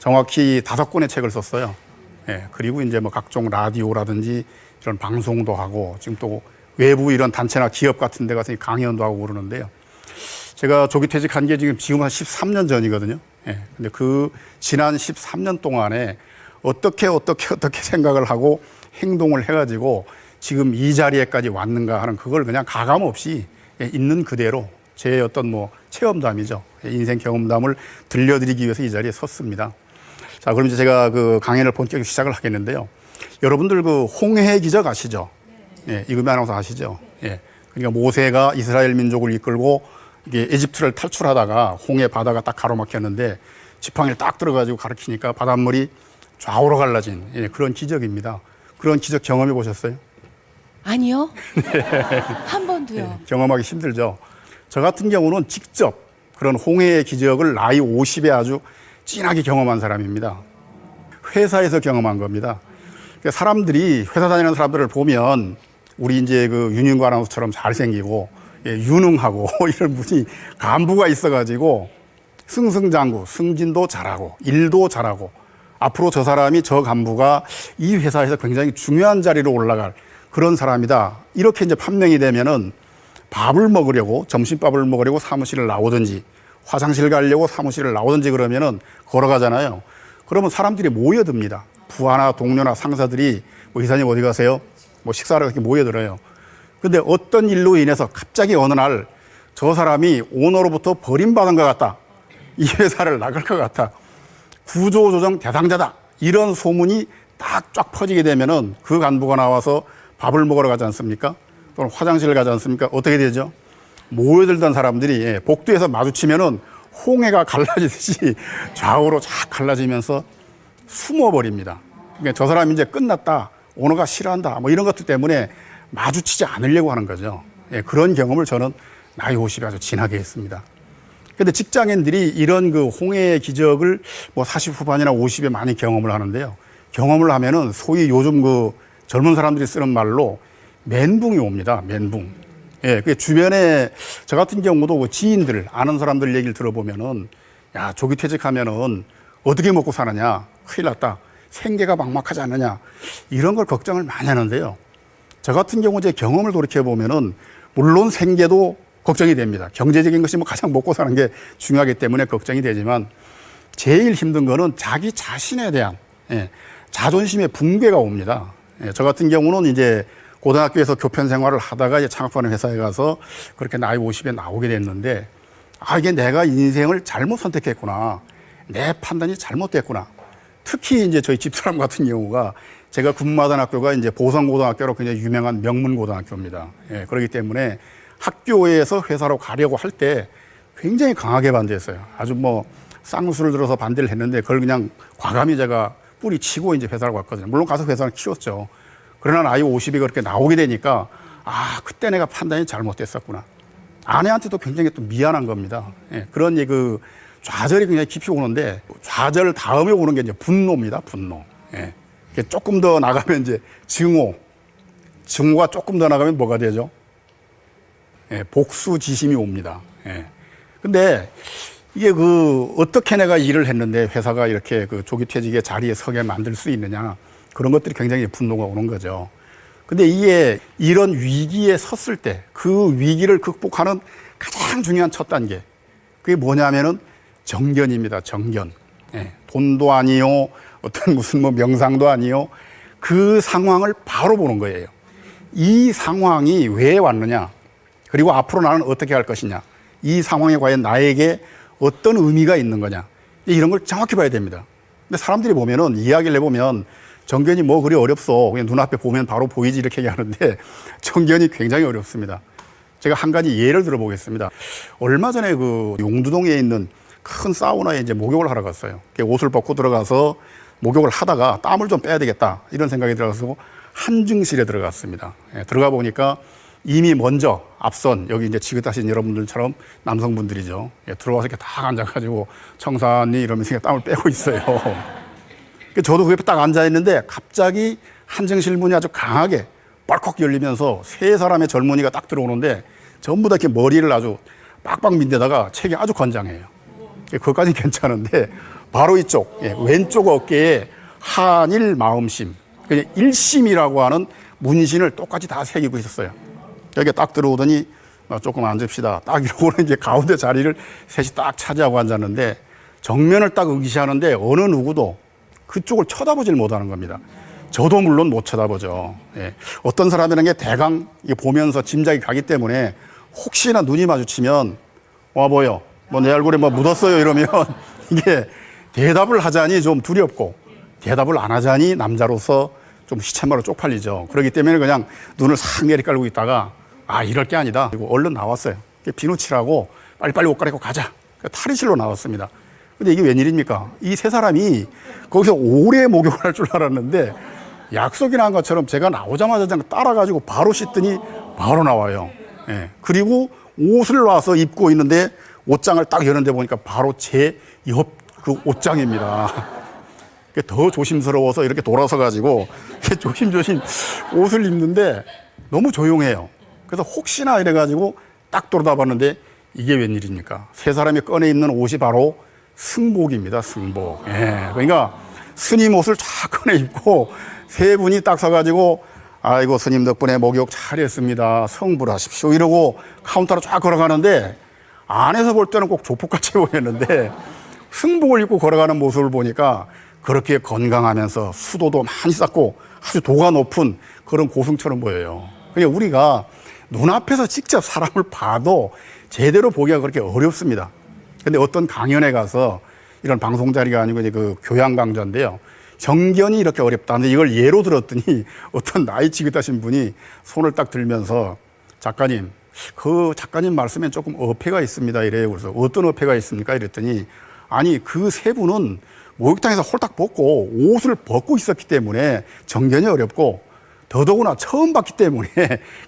정확히 5권의 책을 썼어요. 예, 그리고 이제 뭐 각종 라디오라든지 이런 방송도 하고 지금 또 외부 이런 단체나 기업 같은 데 가서 강연도 하고 그러는데요. 제가 조기 퇴직한 게 지금 한 13년 전이거든요. 예, 근데 그 지난 13년 동안에 어떻게 생각을 하고 행동을 해가지고 지금 이 자리에까지 왔는가 하는 그걸 그냥 가감 없이 있는 그대로 제 어떤 뭐 체험담이죠. 인생 경험담을 들려드리기 위해서 이 자리에 섰습니다. 자, 그럼 이제 제가 그 강연을 본격적으로 시작을 하겠는데요. 여러분들 그 홍해 기적 아시죠? 예, 이금희 아나운서 아시죠? 예. 그러니까 모세가 이스라엘 민족을 이끌고 이게 에집트를 탈출하다가 홍해 바다가 딱 가로막혔는데 지팡이를 딱 들어가지고 가리키니까 바닷물이 좌우로 갈라진 그런 기적입니다. 그런 기적 경험해 보셨어요? 아니요. 한 번도요. 네, 경험하기 힘들죠. 저 같은 경우는 직접 그런 홍해의 기적을 나이 50에 아주 진하게 경험한 사람입니다. 회사에서 경험한 겁니다. 그러니까 사람들이 회사 다니는 사람들을 보면 우리 이제 그 윤인구 아나운서처럼 잘생기고 유능하고 이런 분이 간부가 있어가지고 승승장구, 승진도 잘하고 일도 잘하고 앞으로 저 사람이 저 간부가 이 회사에서 굉장히 중요한 자리로 올라갈 그런 사람이다. 이렇게 이제 판명이 되면은 밥을 먹으려고 점심밥을 먹으려고 사무실을 나오든지 화장실 가려고 사무실을 나오든지 그러면은 걸어가잖아요. 그러면 사람들이 모여듭니다. 부하나 동료나 상사들이 뭐 이사님 어디 가세요? 뭐 식사하러 이렇게 모여들어요. 근데 어떤 일로 인해서 갑자기 어느 날 저 사람이 오너로부터 버림받은 것 같다. 이 회사를 나갈 것 같아. 구조조정 대상자다. 이런 소문이 딱 쫙 퍼지게 되면은 그 간부가 나와서 밥을 먹으러 가지 않습니까? 또는 화장실을 가지 않습니까? 어떻게 되죠? 모여들던 사람들이 복도에서 마주치면은 홍해가 갈라지듯이 좌우로 쫙 갈라지면서 숨어버립니다. 그러니까 저 사람이 이제 끝났다. 오너가 싫어한다. 뭐 이런 것들 때문에 마주치지 않으려고 하는 거죠. 그런 경험을 저는 나이 50에 아주 진하게 했습니다. 근데 직장인들이 이런 그 홍해의 기적을 뭐 40 후반이나 50에 많이 경험을 하는데요. 경험을 하면은 소위 요즘 그 젊은 사람들이 쓰는 말로 멘붕이 옵니다. 멘붕. 예, 그 주변에 저 같은 경우도 뭐 지인들, 아는 사람들 얘기를 들어보면은 야, 조기 퇴직하면은 어떻게 먹고 사느냐? 큰일 났다. 생계가 막막하지 않느냐? 이런 걸 걱정을 많이 하는데요. 저 같은 경우 제 경험을 돌이켜보면은 물론 생계도 걱정이 됩니다. 경제적인 것이 뭐 가장 먹고 사는 게 중요하기 때문에 걱정이 되지만 제일 힘든 거는 자기 자신에 대한 자존심의 붕괴가 옵니다. 저 같은 경우는 이제 고등학교에서 교편 생활을 하다가 이제 창업하는 회사에 가서 그렇게 나이 50에 나오게 됐는데 아, 이게 내가 인생을 잘못 선택했구나. 내 판단이 잘못됐구나. 특히 이제 저희 집사람 같은 경우가 제가 근무하던 학교가 이제 보성고등학교로 굉장히 유명한 명문고등학교입니다. 예, 그렇기 때문에 학교에서 회사로 가려고 할 때 굉장히 강하게 반대했어요. 아주 뭐 쌍수를 들어서 반대를 했는데 그걸 그냥 과감히 제가 뿌리치고 이제 회사로 갔거든요. 물론 가서 회사를 키웠죠. 그러나 나이 50이 그렇게 나오게 되니까 아, 그때 내가 판단이 잘못됐었구나. 아내한테도 굉장히 또 미안한 겁니다. 예, 그런 그 좌절이 굉장히 깊이 오는데 좌절 다음에 오는 게 이제 분노입니다. 분노. 예. 조금 더 나가면 이제 증오. 증오가 조금 더 나가면 뭐가 되죠? 예, 복수지심이 옵니다. 예. 근데 이게 그 어떻게 내가 일을 했는데 회사가 이렇게 그 조기 퇴직의 자리에 서게 만들 수 있느냐. 그런 것들이 굉장히 분노가 오는 거죠. 근데 이게 이런 위기에 섰을 때 그 위기를 극복하는 가장 중요한 첫 단계. 그게 뭐냐면은 정견입니다. 정견. 예, 돈도 아니요. 어떤 무슨 뭐 명상도 아니요. 그 상황을 바로 보는 거예요. 이 상황이 왜 왔느냐. 그리고 앞으로 나는 어떻게 할 것이냐. 이 상황에 과연 나에게 어떤 의미가 있는 거냐. 이런 걸 정확히 봐야 됩니다. 근데 사람들이 보면은 이야기를 해보면 정견이 뭐 그리 어렵소. 그냥 눈앞에 보면 바로 보이지 이렇게 얘기하는데 정견이 굉장히 어렵습니다. 제가 한 가지 예를 들어보겠습니다. 얼마 전에 그 용두동에 있는 큰 사우나에 이제 목욕을 하러 갔어요. 옷을 벗고 들어가서 목욕을 하다가 땀을 좀 빼야 되겠다 이런 생각이 들어서 한증실에 들어갔습니다. 예, 들어가 보니까 이미 먼저 앞선 여기 이제 지긋하신 여러분들처럼 남성분들이죠. 예, 들어와서 이렇게 딱 앉아가지고 청산리 이러면서 땀을 빼고 있어요. 저도 그 옆에 딱 앉아 있는데 갑자기 한증실 문이 아주 강하게 뻘컥 열리면서 세 사람의 젊은이가 딱 들어오는데 전부 다 이렇게 머리를 아주 빡빡 민데다가 책이 아주 건장해요. 그것까지 괜찮은데 바로 이쪽, 왼쪽 어깨에 한일 마음심, 일심이라고 하는 문신을 똑같이 다 새기고 있었어요. 여기 딱 들어오더니 조금 앉읍시다. 딱 이러고는 이제 가운데 자리를 셋이 딱 차지하고 앉았는데 정면을 딱 응시하는데 어느 누구도 그쪽을 쳐다보질 못하는 겁니다. 저도 물론 못 쳐다보죠. 어떤 사람이라는 게 대강 보면서 짐작이 가기 때문에 혹시나 눈이 마주치면 와 보여. 뭐 내 얼굴에 뭐 묻었어요 이러면 이게 대답을 하자니 좀 두렵고 대답을 안 하자니 남자로서 좀 시쳇말로 쪽팔리죠. 그렇기 때문에 그냥 눈을 싹 내리깔고 있다가 이럴 게 아니다. 그리고 얼른 나왔어요. 비누칠하고 빨리빨리 옷 갈아입고 가자. 탈의실로 나왔습니다. 근데 이게 웬일입니까? 이 세 사람이 거기서 오래 목욕을 할 줄 알았는데 약속이 난 것처럼 제가 나오자마자 그냥 따라가지고 바로 씻더니 바로 나와요. 그리고 옷을 놔서 입고 있는데 옷장을 딱 여는데 보니까 바로 제 옆 그 옷장입니다. 더 조심스러워서 이렇게 돌아서 가지고 조심조심 옷을 입는데 너무 조용해요. 그래서 혹시나 이래가지고 딱 돌아다봤는데 이게 웬일입니까? 세 사람이 꺼내 입는 옷이 바로 승복입니다. 승복. 그러니까 스님 옷을 쫙 꺼내 입고 세 분이 딱 서가지고 아이고 스님 덕분에 목욕 잘했습니다. 성불하십시오. 이러고 카운터로 쫙 걸어가는데 안에서 볼 때는 꼭 조폭같이 보였는데 승복을 입고 걸어가는 모습을 보니까 그렇게 건강하면서 수도도 많이 쌓고 아주 도가 높은 그런 고승처럼 보여요. 그러니까 우리가 눈앞에서 직접 사람을 봐도 제대로 보기가 그렇게 어렵습니다. 근데 어떤 강연에 가서 이런 방송 자리가 아니고 이제 그 교양 강좌인데요. 정견이 이렇게 어렵다는데 이걸 예로 들었더니 어떤 나이 지긋하신 분이 손을 딱 들면서 작가님, 그 작가님 말씀엔 조금 어폐가 있습니다. 이래요. 그래서 어떤 어폐가 있습니까? 이랬더니 아니 그 세 분은 목욕탕에서 홀딱 벗고 옷을 벗고 있었기 때문에 정견이 어렵고 더더구나 처음 봤기 때문에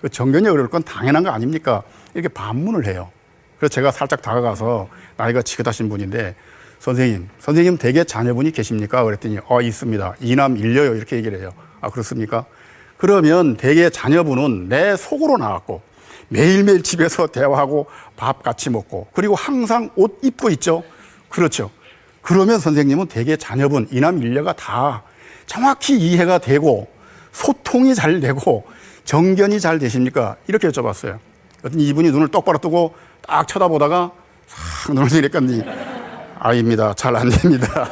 그 정견이 어려울 건 당연한 거 아닙니까? 이렇게 반문을 해요. 그래서 제가 살짝 다가가서 나이가 지긋하신 분인데 선생님 댁에 자녀분이 계십니까? 그랬더니 있습니다. 2남 1녀요 이렇게 얘기를 해요. 그렇습니까? 그러면 댁에 자녀분은 내 속으로 나왔고 매일매일 집에서 대화하고 밥 같이 먹고 그리고 항상 옷 입고 있죠. 그렇죠. 그러면 선생님은 댁에 자녀분 2남 1녀가 다 정확히 이해가 되고 소통이 잘 되고 정견이 잘 되십니까? 이렇게 여쭤봤어요. 그랬더니 이분이 눈을 똑바로 뜨고 딱 쳐다보다가 싹 눈을 내렸더니 아닙니다. 잘 안 됩니다.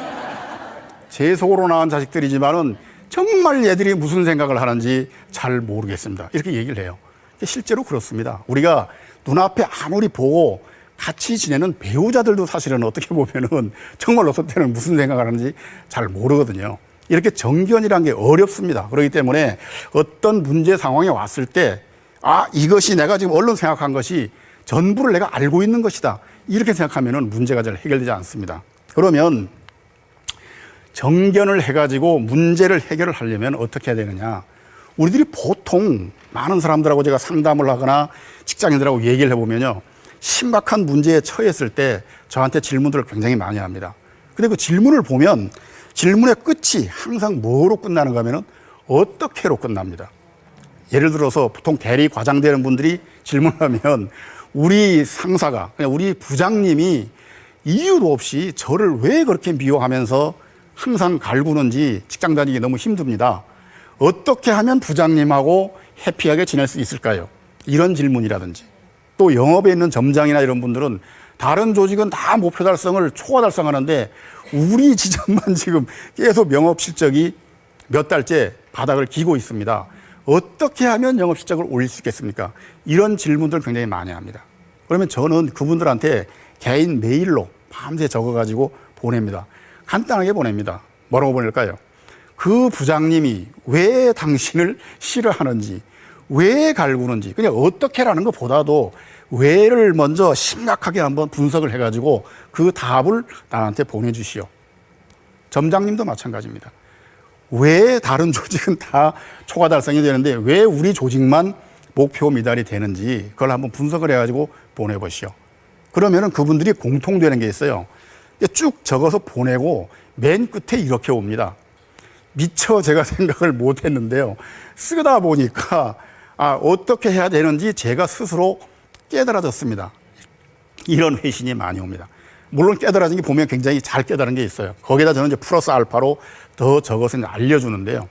제 속으로 낳은 자식들이지만은 정말 얘들이 무슨 생각을 하는지 잘 모르겠습니다. 이렇게 얘기를 해요. 실제로 그렇습니다. 우리가 눈앞에 아무리 보고 같이 지내는 배우자들도 사실은 어떻게 보면은 정말 어떤 때는 무슨 생각을 하는지 잘 모르거든요. 이렇게 정견이란 게 어렵습니다. 그렇기 때문에 어떤 문제 상황에 왔을 때 이것이 내가 지금 얼른 생각한 것이 전부를 내가 알고 있는 것이다. 이렇게 생각하면은 문제가 잘 해결되지 않습니다. 그러면 정견을 해가지고 문제를 해결을 하려면 어떻게 해야 되느냐. 우리들이 보통 많은 사람들하고 제가 상담을 하거나 직장인들하고 얘기를 해보면요. 심각한 문제에 처했을 때 저한테 질문들을 굉장히 많이 합니다. 근데 그 질문을 보면 질문의 끝이 항상 뭐로 끝나는가 하면은 어떻게로 끝납니다. 예를 들어서 보통 대리 과장 되는 분들이 질문하면 우리 상사가, 그냥 우리 부장님이 이유도 없이 저를 왜 그렇게 미워하면서 항상 갈구는지 직장 다니기 너무 힘듭니다. 어떻게 하면 부장님하고 해피하게 지낼 수 있을까요? 이런 질문이라든지 또 영업에 있는 점장이나 이런 분들은 다른 조직은 다 목표 달성을 초과 달성하는데 우리 지점만 지금 계속 영업 실적이 몇 달째 바닥을 기고 있습니다. 어떻게 하면 영업 실적을 올릴 수 있겠습니까? 이런 질문들 굉장히 많이 합니다. 그러면 저는 그분들한테 개인 메일로 밤새 적어가지고 보냅니다. 간단하게 보냅니다. 뭐라고 보낼까요? 그 부장님이 왜 당신을 싫어하는지, 왜 갈구는지, 그냥 어떻게라는 것보다도 왜를 먼저 심각하게 한번 분석을 해가지고 그 답을 나한테 보내주시오. 점장님도 마찬가지입니다. 왜 다른 조직은 다 초과 달성이 되는데 왜 우리 조직만 목표 미달이 되는지 그걸 한번 분석을 해가지고 보내보시오. 그러면은 그분들이 공통되는 게 있어요. 쭉 적어서 보내고 맨 끝에 이렇게 옵니다. 미처 제가 생각을 못 했는데요. 쓰다 보니까 어떻게 해야 되는지 제가 스스로 깨달아졌습니다. 이런 회신이 많이 옵니다. 물론 깨달아진 게 보면 굉장히 잘 깨달은 게 있어요. 거기다 저는 이제 플러스 알파로 더 적어서 알려주는데요.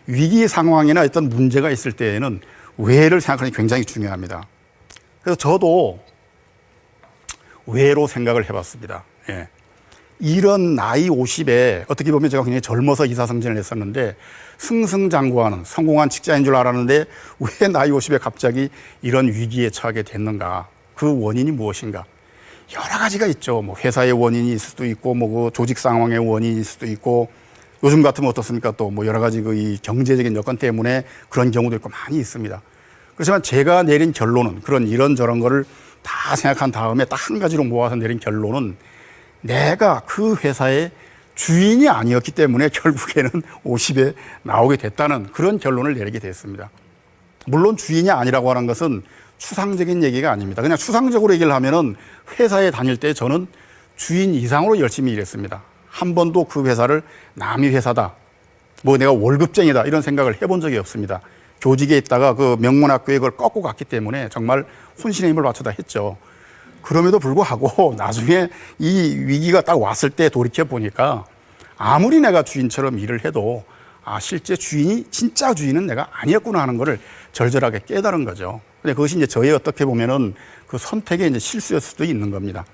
위기 상황이나 어떤 문제가 있을 때에는 왜를 생각하는 게 굉장히 중요합니다. 그래서 저도 왜로 생각을 해봤습니다. 예. 이런 나이 50에 어떻게 보면 제가 굉장히 젊어서 이사승진을 했었는데 승승장구하는 성공한 직장인 줄 알았는데 왜 나이 50에 갑자기 이런 위기에 처하게 됐는가? 그 원인이 무엇인가? 여러 가지가 있죠. 뭐 회사의 원인이 있을 수도 있고, 뭐 그 조직 상황의 원인이 있을 수도 있고, 요즘 같으면 어떻습니까? 또 뭐 여러 가지 그 이 경제적인 여건 때문에 그런 경우도 있고 많이 있습니다. 그렇지만 제가 내린 결론은 그런 이런저런 거를 다 생각한 다음에 딱 한 가지로 모아서 내린 결론은 내가 그 회사의 주인이 아니었기 때문에 결국에는 50에 나오게 됐다는 그런 결론을 내리게 됐습니다. 물론 주인이 아니라고 하는 것은 추상적인 얘기가 아닙니다. 그냥 추상적으로 얘기를 하면은 회사에 다닐 때 저는 주인 이상으로 열심히 일했습니다. 한 번도 그 회사를 남의 회사다, 뭐 내가 월급쟁이다 이런 생각을 해본 적이 없습니다. 교직에 있다가 그 명문학교에 그걸 꺾고 갔기 때문에 정말 혼신의 힘을 바쳐다 했죠. 그럼에도 불구하고 나중에 이 위기가 딱 왔을 때 돌이켜 보니까 아무리 내가 주인처럼 일을 해도 실제 주인이, 진짜 주인은 내가 아니었구나 하는 거를 절절하게 깨달은 거죠. 근데 그것이 이제 저의 어떻게 보면은 그 선택의 이제 실수였을 수도 있는 겁니다.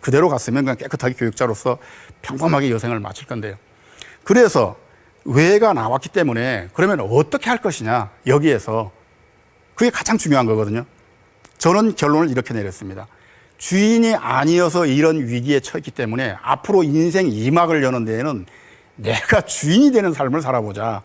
그대로 갔으면 그냥 깨끗하게 교육자로서 평범하게 여생을 마칠 건데요. 그래서 왜가 나왔기 때문에 그러면 어떻게 할 것이냐, 여기에서 그게 가장 중요한 거거든요. 저는 결론을 이렇게 내렸습니다. 주인이 아니어서 이런 위기에 처했기 때문에 앞으로 인생 2막을 여는 데에는 내가 주인이 되는 삶을 살아보자.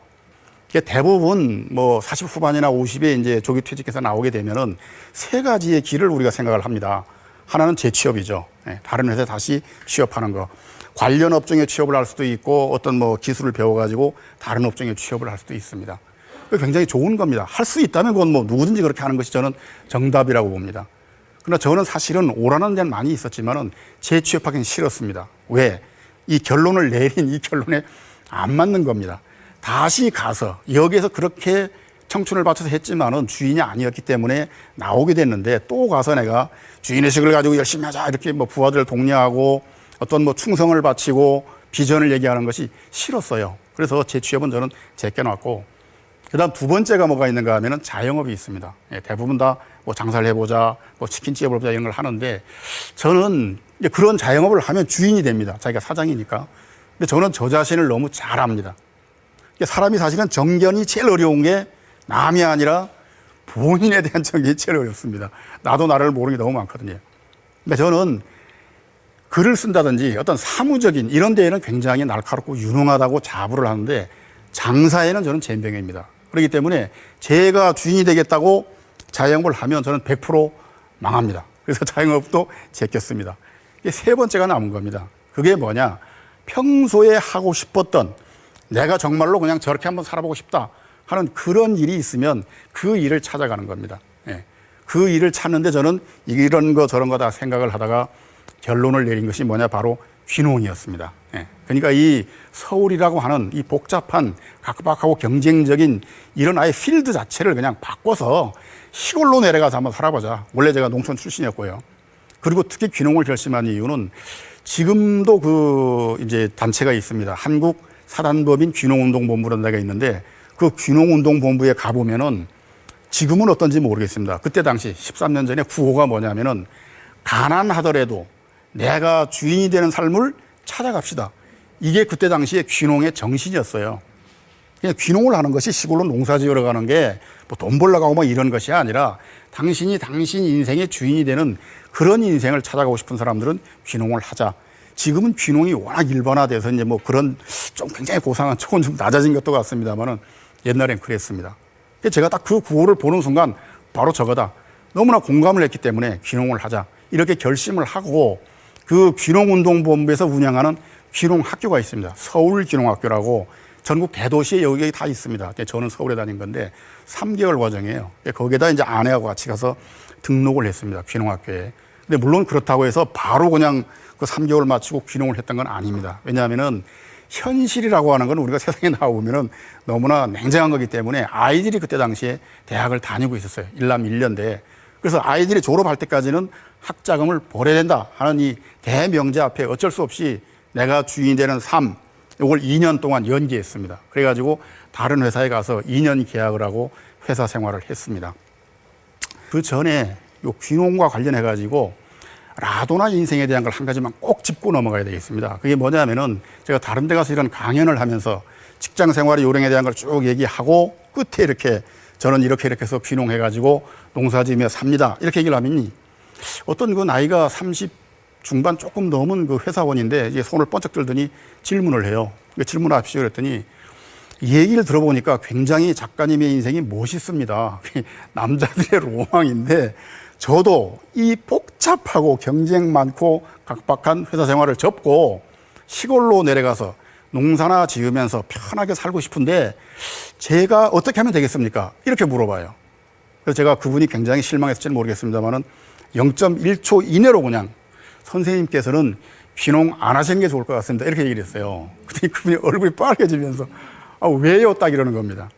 대부분 뭐 40 후반이나 50에 이제 조기 퇴직해서 나오게 되면은 세 가지의 길을 우리가 생각을 합니다. 하나는 재취업이죠. 다른 회사에 다시 취업하는 거. 관련 업종에 취업을 할 수도 있고 어떤 뭐 기술을 배워가지고 다른 업종에 취업을 할 수도 있습니다. 굉장히 좋은 겁니다. 할 수 있다면 그건 뭐 누구든지 그렇게 하는 것이 저는 정답이라고 봅니다. 그러나 저는 사실은 오라는 데는 많이 있었지만은 재취업하기는 싫었습니다. 왜? 이 결론을 내린 이 결론에 안 맞는 겁니다. 다시 가서 여기에서 그렇게 청춘을 바쳐서 했지만은 주인이 아니었기 때문에 나오게 됐는데 또 가서 내가 주인의식을 가지고 열심히 하자 이렇게 뭐 부하들을 독려하고 어떤 뭐 충성을 바치고 비전을 얘기하는 것이 싫었어요. 그래서 재취업은 저는 제껴놨고, 그 다음 두 번째가 뭐가 있는가 하면은 자영업이 있습니다. 대부분 다 뭐 장사를 해보자, 뭐 치킨집을 해보자 이런 걸 하는데 저는 이제 그런 자영업을 하면 주인이 됩니다. 자기가 사장이니까. 근데 저는 저 자신을 너무 잘 압니다. 사람이 사실은 정견이 제일 어려운 게 남이 아니라 본인에 대한 정견이 제일 어렵습니다. 나도 나를 모르는 게 너무 많거든요. 근데 저는 글을 쓴다든지 어떤 사무적인 이런 데에는 굉장히 날카롭고 유능하다고 자부를 하는데 장사에는 저는 젬병입니다. 그렇기 때문에 제가 주인이 되겠다고 자영업을 하면 저는 100% 망합니다. 그래서 자영업도 제꼈습니다. 세 번째가 남은 겁니다. 그게 뭐냐? 평소에 하고 싶었던, 내가 정말로 그냥 저렇게 한번 살아보고 싶다 하는 그런 일이 있으면 그 일을 찾아가는 겁니다. 그 일을 찾는데 저는 이런 거 저런 거 다 생각을 하다가 결론을 내린 것이 뭐냐? 바로 귀농이었습니다. 그러니까 이 서울이라고 하는 이 복잡한 각박하고 경쟁적인 이런 아예 필드 자체를 그냥 바꿔서 시골로 내려가서 한번 살아보자. 원래 제가 농촌 출신이었고요. 그리고 특히 귀농을 결심한 이유는 지금도 그 이제 단체가 있습니다. 한국 사단법인 귀농운동본부라는 데가 있는데 그 귀농운동본부에 가보면은 지금은 어떤지 모르겠습니다. 그때 당시 13년 전에 구호가 뭐냐면은 가난하더라도 내가 주인이 되는 삶을 찾아갑시다. 이게 그때 당시에 귀농의 정신이었어요. 그냥 귀농을 하는 것이 시골로 농사 지으러 가는 게 뭐 돈 벌러 가고 뭐 이런 것이 아니라 당신 인생의 주인이 되는 그런 인생을 찾아가고 싶은 사람들은 귀농을 하자. 지금은 귀농이 워낙 일반화돼서 이제 뭐 그런 좀 굉장히 고상한 촉은 좀 낮아진 것도 같습니다만은 옛날엔 그랬습니다. 제가 딱 그 구호를 보는 순간 바로 저거다. 너무나 공감을 했기 때문에 귀농을 하자. 이렇게 결심을 하고 그 귀농운동본부에서 운영하는 귀농학교가 있습니다. 서울귀농학교라고 전국 대도시에 여기 다 있습니다. 저는 서울에 다닌 건데 3개월 과정이에요. 거기에다 이제 아내하고 같이 가서 등록을 했습니다. 귀농학교에. 근데 물론 그렇다고 해서 바로 그냥 그 3개월 마치고 귀농을 했던 건 아닙니다. 왜냐하면은 현실이라고 하는 건 우리가 세상에 나오면은 너무나 냉정한 거기 때문에 아이들이 그때 당시에 대학을 다니고 있었어요. 일남 1년대. 그래서 아이들이 졸업할 때까지는 학자금을 벌어야 된다 하는 이 대명제 앞에 어쩔 수 없이 내가 주인이 되는 삶, 이걸 2년 동안 연기했습니다. 그래가지고 다른 회사에 가서 2년 계약을 하고 회사 생활을 했습니다. 그 전에 요 귀농과 관련해가지고 라도나 인생에 대한 걸 한 가지만 꼭 짚고 넘어가야 되겠습니다. 그게 뭐냐면은 제가 다른 데 가서 이런 강연을 하면서 직장 생활의 요령에 대한 걸 쭉 얘기하고 끝에 이렇게 저는 이렇게 해서 귀농해가지고 농사지으며 삽니다. 이렇게 얘기를 하면 어떤 그 나이가 30 중반 조금 넘은 그 회사원인데 이제 손을 번쩍 들더니 질문을 해요. 질문하십시오 그랬더니 이 얘기를 들어보니까 굉장히 작가님의 인생이 멋있습니다. 남자들의 로망인데 저도 이 복잡하고 경쟁 많고 각박한 회사 생활을 접고 시골로 내려가서 농사나 지으면서 편하게 살고 싶은데 제가 어떻게 하면 되겠습니까? 이렇게 물어봐요. 그래서 제가 그분이 굉장히 실망했을지는 모르겠습니다만은 0.1초 이내로 그냥 선생님께서는 귀농 안 하시는 게 좋을 것 같습니다. 이렇게 얘기를 했어요. 그랬더니 그분이 얼굴이 빨개지면서 왜요? 딱 이러는 겁니다.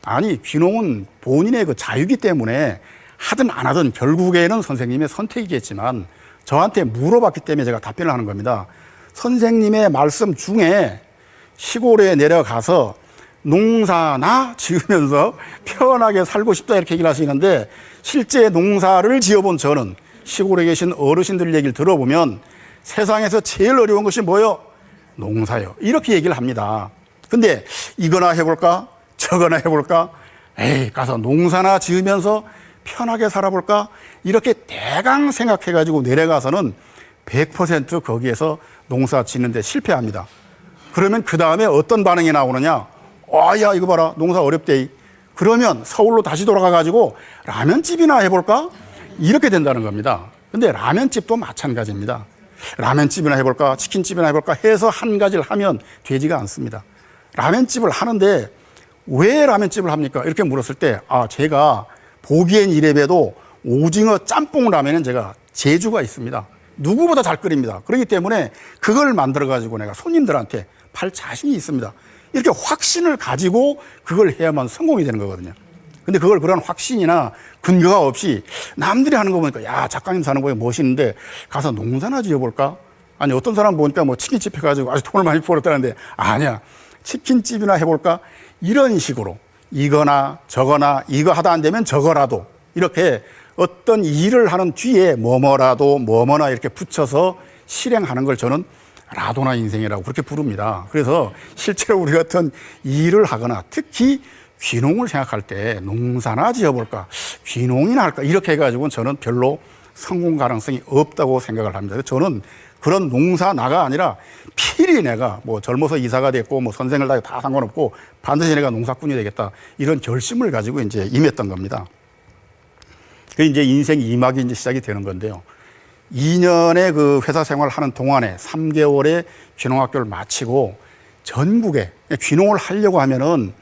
아니, 귀농은 본인의 그 자유이기 때문에 하든 안 하든 결국에는 선생님의 선택이겠지만 저한테 물어봤기 때문에 제가 답변을 하는 겁니다. 선생님의 말씀 중에 시골에 내려가서 농사나 지으면서 편하게 살고 싶다 이렇게 얘기를 하시는데 실제 농사를 지어본 저는 시골에 계신 어르신들 얘기를 들어보면 세상에서 제일 어려운 것이 뭐요? 농사요. 이렇게 얘기를 합니다. 근데 이거나 해볼까? 저거나 해볼까? 에이, 가서 농사나 지으면서 편하게 살아볼까? 이렇게 대강 생각해가지고 내려가서는 100% 거기에서 농사 짓는데 실패합니다. 그러면 그 다음에 어떤 반응이 나오느냐? 야, 이거 봐라. 농사 어렵대. 그러면 서울로 다시 돌아가가지고 라면집이나 해볼까? 이렇게 된다는 겁니다. 근데 라면집도 마찬가지입니다. 라면집이나 해볼까? 치킨집이나 해볼까? 해서 한 가지를 하면 되지가 않습니다. 라면집을 하는데 왜 라면집을 합니까? 이렇게 물었을 때, 제가 보기엔 이래봬도 오징어 짬뽕 라면은 제가 재주가 있습니다. 누구보다 잘 끓입니다. 그렇기 때문에 그걸 만들어가지고 내가 손님들한테 팔 자신이 있습니다. 이렇게 확신을 가지고 그걸 해야만 성공이 되는 거거든요. 근데 그걸 그런 확신이나 근거가 없이 남들이 하는 거 보니까 야, 작가님 사는 거에 멋있는데 가서 농사나 지어볼까? 아니, 어떤 사람 보니까 뭐 치킨집 해가지고 아주 돈을 많이 벌었다는데 아니야. 치킨집이나 해볼까? 이런 식으로 이거나 저거나 이거 하다 안 되면 저거라도 이렇게 어떤 일을 하는 뒤에 뭐뭐라도 뭐뭐나 이렇게 붙여서 실행하는 걸 저는 라도나 인생이라고 그렇게 부릅니다. 그래서 실제로 우리 같은 일을 하거나 특히 귀농을 생각할 때 농사나 지어볼까, 귀농이나 할까 이렇게 해가지고는 저는 별로 성공 가능성이 없다고 생각을 합니다. 저는 그런 농사나가 아니라 필히 내가 뭐 젊어서 이사가 됐고 뭐 선생을 다 상관없고 반드시 내가 농사꾼이 되겠다 이런 결심을 가지고 이제 임했던 겁니다. 그 이제 인생 2막이 이제 시작이 되는 건데요. 2년의 그 회사 생활을 하는 동안에 3개월의 귀농학교를 마치고 전국에 귀농을 하려고 하면은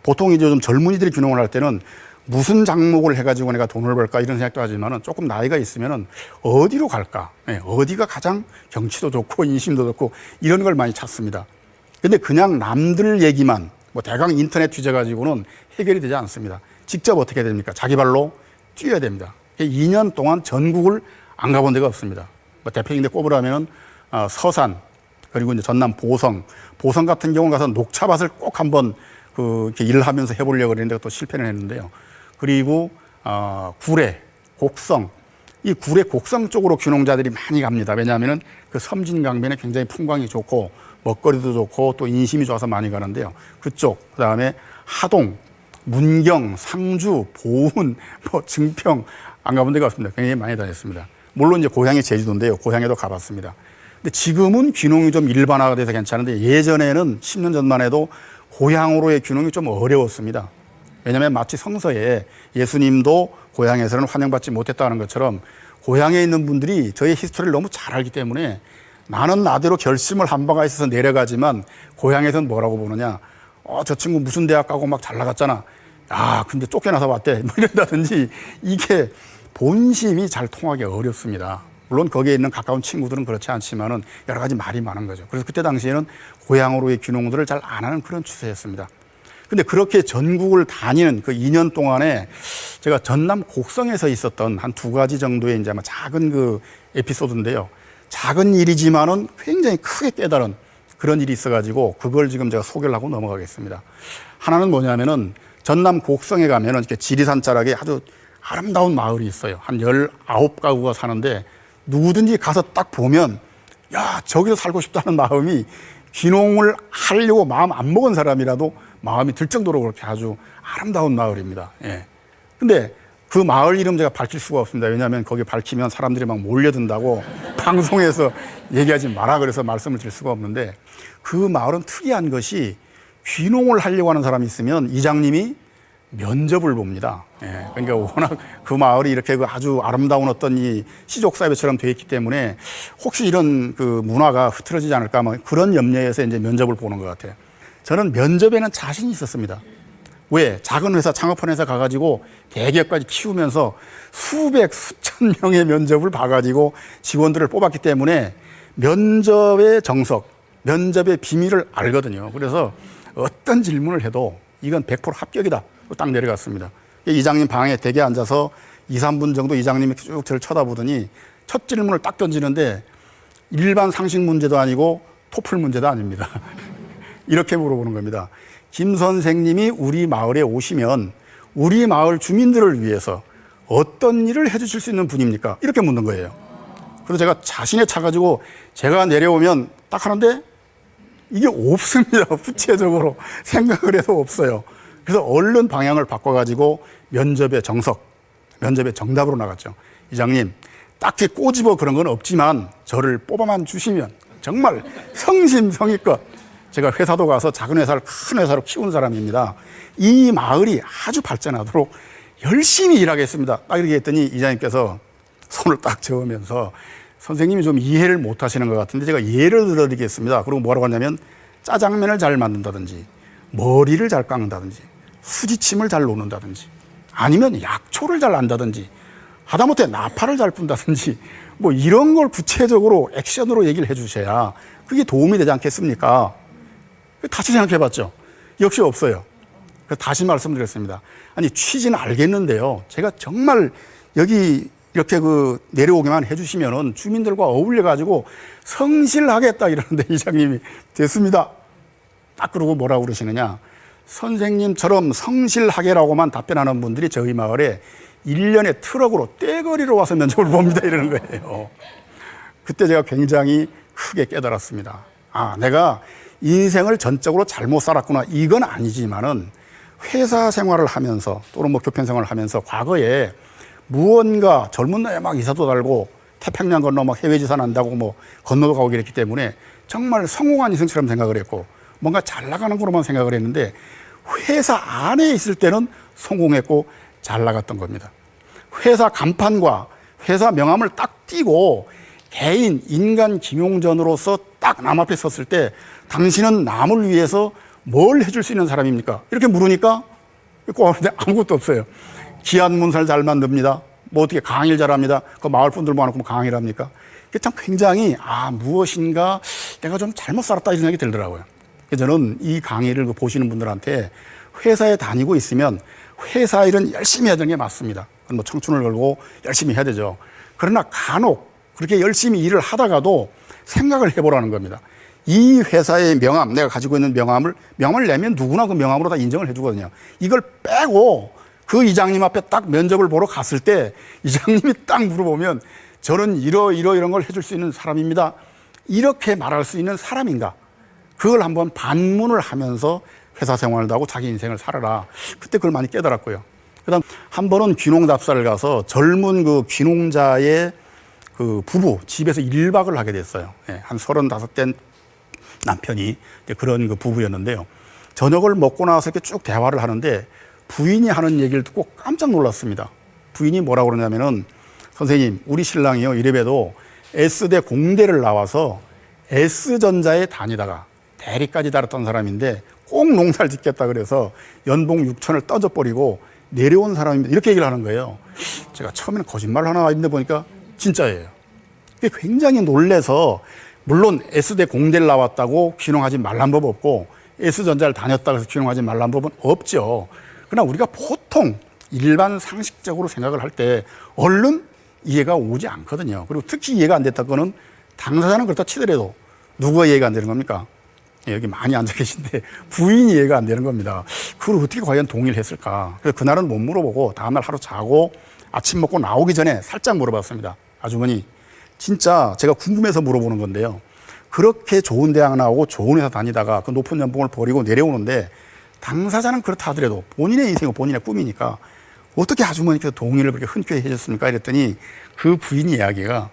보통 이제 좀 젊은이들이 귀농을 할 때는 무슨 작목을 해가지고 내가 돈을 벌까 이런 생각도 하지만은 조금 나이가 있으면은 어디로 갈까? 어디가 가장 경치도 좋고 인심도 좋고 이런 걸 많이 찾습니다. 근데 그냥 남들 얘기만 뭐 대강 인터넷 뒤져가지고는 해결이 되지 않습니다. 직접 어떻게 해야 됩니까? 자기 발로 뛰어야 됩니다. 2년 동안 전국을 안 가본 데가 없습니다. 뭐 대표적인 데 꼽으라면은 서산 그리고 이제 전남 보성 같은 경우는 가서 녹차밭을 꼭 한번 이렇게 일을 하면서 해보려고 그랬는데 또 실패를 했는데요. 그리고 구례, 곡성 이 구례 곡성 쪽으로 귀농자들이 많이 갑니다. 왜냐하면은 그 섬진강변에 굉장히 풍광이 좋고 먹거리도 좋고 또 인심이 좋아서 많이 가는데요. 그쪽 그다음에 하동, 문경, 상주, 보은, 뭐 증평 안 가본 데가 없습니다. 굉장히 많이 다녔습니다. 물론 이제 고향이 제주도인데요. 고향에도 가봤습니다. 근데 지금은 귀농이 좀 일반화가 돼서 괜찮은데 예전에는 10년 전만 해도 고향으로의 귀농이 좀 어려웠습니다. 왜냐하면 마치 성서에 예수님도 고향에서는 환영받지 못했다는 것처럼 고향에 있는 분들이 저의 히스토리를 너무 잘 알기 때문에 나는 나대로 결심을 한 바가 있어서 내려가지만 고향에서는 뭐라고 보느냐. 저 친구 무슨 대학 가고 막 잘 나갔잖아. 근데 쫓겨나서 왔대. 뭐 이런다든지 이게 본심이 잘 통하기 어렵습니다. 물론 거기에 있는 가까운 친구들은 그렇지 않지만은 여러 가지 말이 많은 거죠. 그래서 그때 당시에는 고향으로의 귀농들을 잘 안 하는 그런 추세였습니다. 근데 그렇게 전국을 다니는 그 2년 동안에 제가 전남 곡성에서 있었던 한 2가지 정도의 이제 아마 작은 그 에피소드인데요. 작은 일이지만은 굉장히 크게 깨달은 그런 일이 있어가지고 그걸 지금 제가 소개를 하고 넘어가겠습니다. 하나는 뭐냐면은 전남 곡성에 가면은 이렇게 지리산 자락에 아주 아름다운 마을이 있어요. 한 19가구가 사는데 누구든지 가서 딱 보면 야, 저기서 살고 싶다는 마음이 귀농을 하려고 마음 안 먹은 사람이라도 마음이 들 정도로 그렇게 아주 아름다운 마을입니다. 예. 근데 그 마을 이름 제가 밝힐 수가 없습니다. 왜냐하면 거기 밝히면 사람들이 막 몰려든다고 방송에서 얘기하지 마라 그래서 말씀을 드릴 수가 없는데 그 마을은 특이한 것이 귀농을 하려고 하는 사람이 있으면 이장님이 면접을 봅니다. 예, 그러니까 워낙 그 마을이 이렇게 그 아주 아름다운 어떤 이 시족사회처럼 되어 있기 때문에 혹시 이런 그 문화가 흐트러지지 않을까 뭐 그런 염려에서 이제 면접을 보는 것 같아요. 저는 면접에는 자신이 있었습니다. 왜? 작은 회사, 창업한 회사 가가지고 대기업까지 키우면서 수백, 수천 명의 면접을 봐가지고 직원들을 뽑았기 때문에 면접의 정석, 면접의 비밀을 알거든요. 그래서 어떤 질문을 해도 이건 100% 합격이다. 딱 내려갔습니다. 이장님 방에 대게 앉아서 2, 3분 정도 이장님이 쭉 저를 쳐다보더니 첫 질문을 딱 던지는데 일반 상식 문제도 아니고 토플 문제도 아닙니다. 이렇게 물어보는 겁니다. 김 선생님이 우리 마을에 오시면 우리 마을 주민들을 위해서 어떤 일을 해주실 수 있는 분입니까? 이렇게 묻는 거예요. 그래서 제가 자신에 차가지고 제가 내려오면 딱 하는데 이게 없습니다. 구체적으로 생각을 해도 없어요. 그래서 얼른 방향을 바꿔가지고 면접의 정석, 면접의 정답으로 나갔죠. 이장님, 딱히 꼬집어 그런 건 없지만 저를 뽑아만 주시면 정말 성심성의껏 제가 회사도 가서 작은 회사를 큰 회사로 키운 사람입니다. 이 마을이 아주 발전하도록 열심히 일하겠습니다. 딱 이렇게 했더니 이장님께서 손을 딱 저으면서 선생님이 좀 이해를 못 하시는 것 같은데 제가 예를 들어드리겠습니다. 그리고 뭐라고 하냐면 짜장면을 잘 만든다든지 머리를 잘 깎는다든지 수지침을 잘 놓는다든지 아니면 약초를 잘 안다든지 하다못해 나팔을 잘 푼다든지 뭐 이런 걸 구체적으로 액션으로 얘기를 해 주셔야 그게 도움이 되지 않겠습니까? 다시 생각해 봤죠. 역시 없어요. 그래서 다시 말씀드렸습니다. 아니 취지는 알겠는데요. 제가 정말 여기 이렇게 그 내려오기만 해주시면은 주민들과 어울려가지고 성실하겠다 이러는데 이장님이 됐습니다. 딱 그러고 뭐라고 그러시느냐. 선생님처럼 성실하게라고만 답변하는 분들이 저희 마을에 1년에 트럭으로 떼거리로 와서 면접을 봅니다. 이러는 거예요. 그때 제가 굉장히 크게 깨달았습니다. 아, 내가 인생을 전적으로 잘못 살았구나. 이건 아니지만은 회사 생활을 하면서 또는 뭐 교편 생활을 하면서 과거에 무언가 젊은 나이에 막 이사도 달고 태평양 건너 막 해외 지사 난다고 뭐 건너도 가고 이랬기 때문에 정말 성공한 인생처럼 생각을 했고 뭔가 잘 나가는 거로만 생각을 했는데 회사 안에 있을 때는 성공했고 잘 나갔던 겁니다. 회사 간판과 회사 명함을 딱 띄고 개인 인간 김용전으로서 딱 남 앞에 섰을 때 당신은 남을 위해서 뭘 해줄 수 있는 사람입니까? 이렇게 물으니까 꼬는데 아무것도 없어요. 기한 문서를 잘 만듭니다. 뭐 어떻게 강의를 잘합니다. 그 마을 분들 모아놓고 강의를 합니까? 이게 참 굉장히 무엇인가 내가 좀 잘못 살았다 이런 생각이 들더라고요. 그래서 저는 이 강의를 보시는 분들한테 회사에 다니고 있으면 회사 일은 열심히 해야 되는 게 맞습니다. 뭐 청춘을 걸고 열심히 해야 되죠. 그러나 간혹 그렇게 열심히 일을 하다가도 생각을 해보라는 겁니다. 이 회사의 명함, 내가 가지고 있는 명함을 내면 누구나 그 명함으로 다 인정을 해주거든요. 이걸 빼고 그 이장님 앞에 딱 면접을 보러 갔을 때 이장님이 딱 물어보면 저는 이런 걸 해줄 수 있는 사람입니다. 이렇게 말할 수 있는 사람인가? 그걸 한번 반문을 하면서 회사 생활도 하고 자기 인생을 살아라. 그때 그걸 많이 깨달았고요. 그다음 한 번은 귀농답사를 가서 젊은 그 귀농자의 그 부부 집에서 1박을 하게 됐어요. 예, 한 35대 남편이 그런 그 부부였는데요. 저녁을 먹고 나서 이렇게 쭉 대화를 하는데 부인이 하는 얘기를 듣고 깜짝 놀랐습니다. 부인이 뭐라고 그러냐면은 선생님, 우리 신랑이요. 이래봬도 S대 공대를 나와서 S전자에 다니다가 대리까지 달았던 사람인데 꼭 농사를 짓겠다 그래서 연봉 6천을 떠져버리고 내려온 사람입니다. 이렇게 얘기를 하는 거예요. 제가 처음에는 거짓말 하나 했는데 보니까 진짜예요. 굉장히 놀래서 물론 S대 공대를 나왔다고 귀농하지 말란 법 없고 S전자를 다녔다고 해서 귀농하지 말라는 법은 없죠. 그러나 우리가 보통 일반 상식적으로 생각을 할 때 얼른 이해가 오지 않거든요. 그리고 특히 이해가 안 됐다 거는 당사자는 그렇다 치더라도 누가 이해가 안 되는 겁니까? 여기 많이 앉아 계신데 부인이 이해가 안 되는 겁니다. 그걸 어떻게 과연 동의를 했을까? 그래서 그날은 못 물어보고 다음날 하루 자고 아침 먹고 나오기 전에 살짝 물어봤습니다. 아주머니, 진짜 제가 궁금해서 물어보는 건데요. 그렇게 좋은 대학 나오고 좋은 회사 다니다가 그 높은 연봉을 버리고 내려오는데 당사자는 그렇다 하더라도 본인의 인생은 본인의 꿈이니까 어떻게 아주머니께서 동의를 그렇게 흔쾌히 해줬습니까? 이랬더니 그 부인 이야기가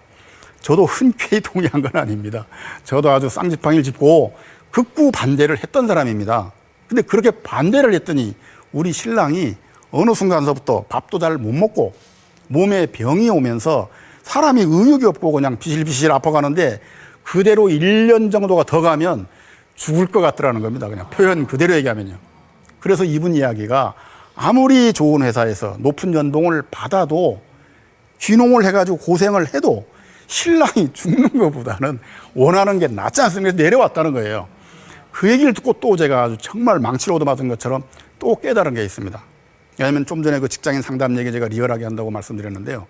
저도 흔쾌히 동의한 건 아닙니다. 저도 아주 쌍지팡이를 짚고 극구 반대를 했던 사람입니다. 근데 그렇게 반대를 했더니 우리 신랑이 어느 순간서부터 밥도 잘 못 먹고 몸에 병이 오면서 사람이 의욕이 없고 그냥 비실비실 아파가는데 그대로 1년 정도가 더 가면 죽을 것 같더라는 겁니다. 그냥 표현 그대로 얘기하면요. 그래서 이분 이야기가 아무리 좋은 회사에서 높은 연봉을 받아도 귀농을 해가지고 고생을 해도 신랑이 죽는 것보다는 원하는 게 낫지 않습니까? 내려왔다는 거예요. 그 얘기를 듣고 또 제가 아주 정말 망치로 얻어맞은 것처럼 또 깨달은 게 있습니다. 왜냐하면 좀 전에 그 직장인 상담 얘기 제가 리얼하게 한다고 말씀드렸는데요.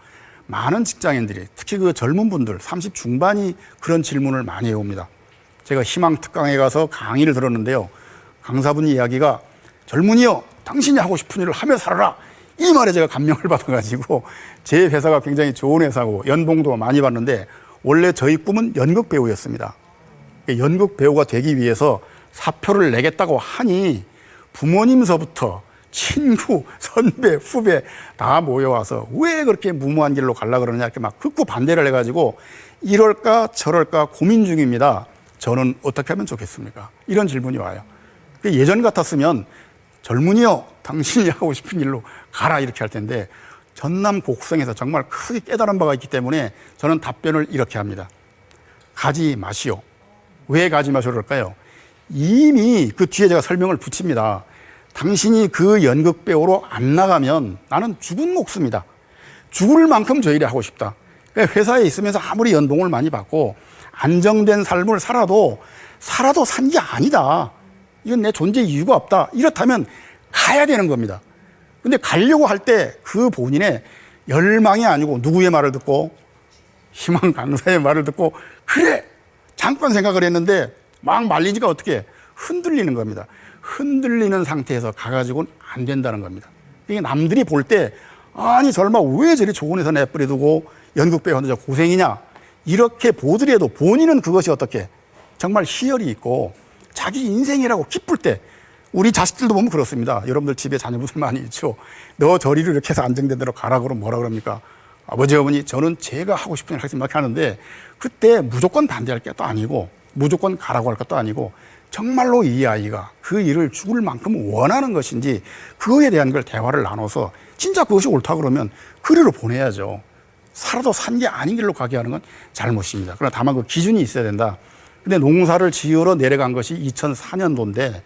많은 직장인들이 특히 그 젊은 분들 30 중반이 그런 질문을 많이 해옵니다. 제가 희망 특강에 가서 강의를 들었는데요. 강사분 이야기가 젊은이여 당신이 하고 싶은 일을 하며 살아라. 이 말에 제가 감명을 받아가지고 제 회사가 굉장히 좋은 회사고 연봉도 많이 받는데 원래 저희 꿈은 연극 배우였습니다. 연극 배우가 되기 위해서 사표를 내겠다고 하니 부모님서부터 친구, 선배, 후배 다 모여와서 왜 그렇게 무모한 길로 가려고 그러느냐 이렇게 막 극구 반대를 해가지고 이럴까 저럴까 고민 중입니다. 저는 어떻게 하면 좋겠습니까? 이런 질문이 와요. 예전 같았으면 젊은이여 당신이 하고 싶은 일로 가라 이렇게 할 텐데 전남 곡성에서 정말 크게 깨달은 바가 있기 때문에 저는 답변을 이렇게 합니다. 가지 마시오. 왜 가지 마시오 그럴까요? 이미 그 뒤에 제가 설명을 붙입니다. 당신이 그 연극 배우로 안 나가면 나는 죽은 목숨이다. 죽을 만큼 저 일을 하고 싶다. 회사에 있으면서 아무리 연봉을 많이 받고 안정된 삶을 살아도 산 게 아니다. 이건 내 존재 이유가 없다. 이렇다면 가야 되는 겁니다. 근데 가려고 할 때 그 본인의 열망이 아니고 누구의 말을 듣고 희망 강사의 말을 듣고 그래 잠깐 생각을 했는데 막 말리니까 어떻게 흔들리는 겁니다. 흔들리는 상태에서 가가지고는 안 된다는 겁니다. 이게 남들이 볼 때 아니 설마 왜 저리 좋은 회사 내버려두고 연극 배우 하는데 고생이냐 이렇게 보더라도 본인은 그것이 어떻게 정말 희열이 있고 자기 인생이라고 기쁠 때 우리 자식들도 보면 그렇습니다. 여러분들 집에 자녀분들 많이 있죠. 너 저리로 이렇게 해서 안정된 대로 가라 그러면 뭐라 그럽니까? 아버지 어머니 저는 제가 하고 싶은 일 하겠습니다 하는데 그때 무조건 반대할 것도 아니고 무조건 가라고 할 것도 아니고 정말로 이 아이가 그 일을 죽을 만큼 원하는 것인지 그거에 대한 걸 대화를 나눠서 진짜 그것이 옳다 그러면 그리로 보내야죠. 살아도 산 게 아닌 길로 가게 하는 건 잘못입니다. 그러나 다만 그 기준이 있어야 된다. 근데 농사를 지으러 내려간 것이 2004년도인데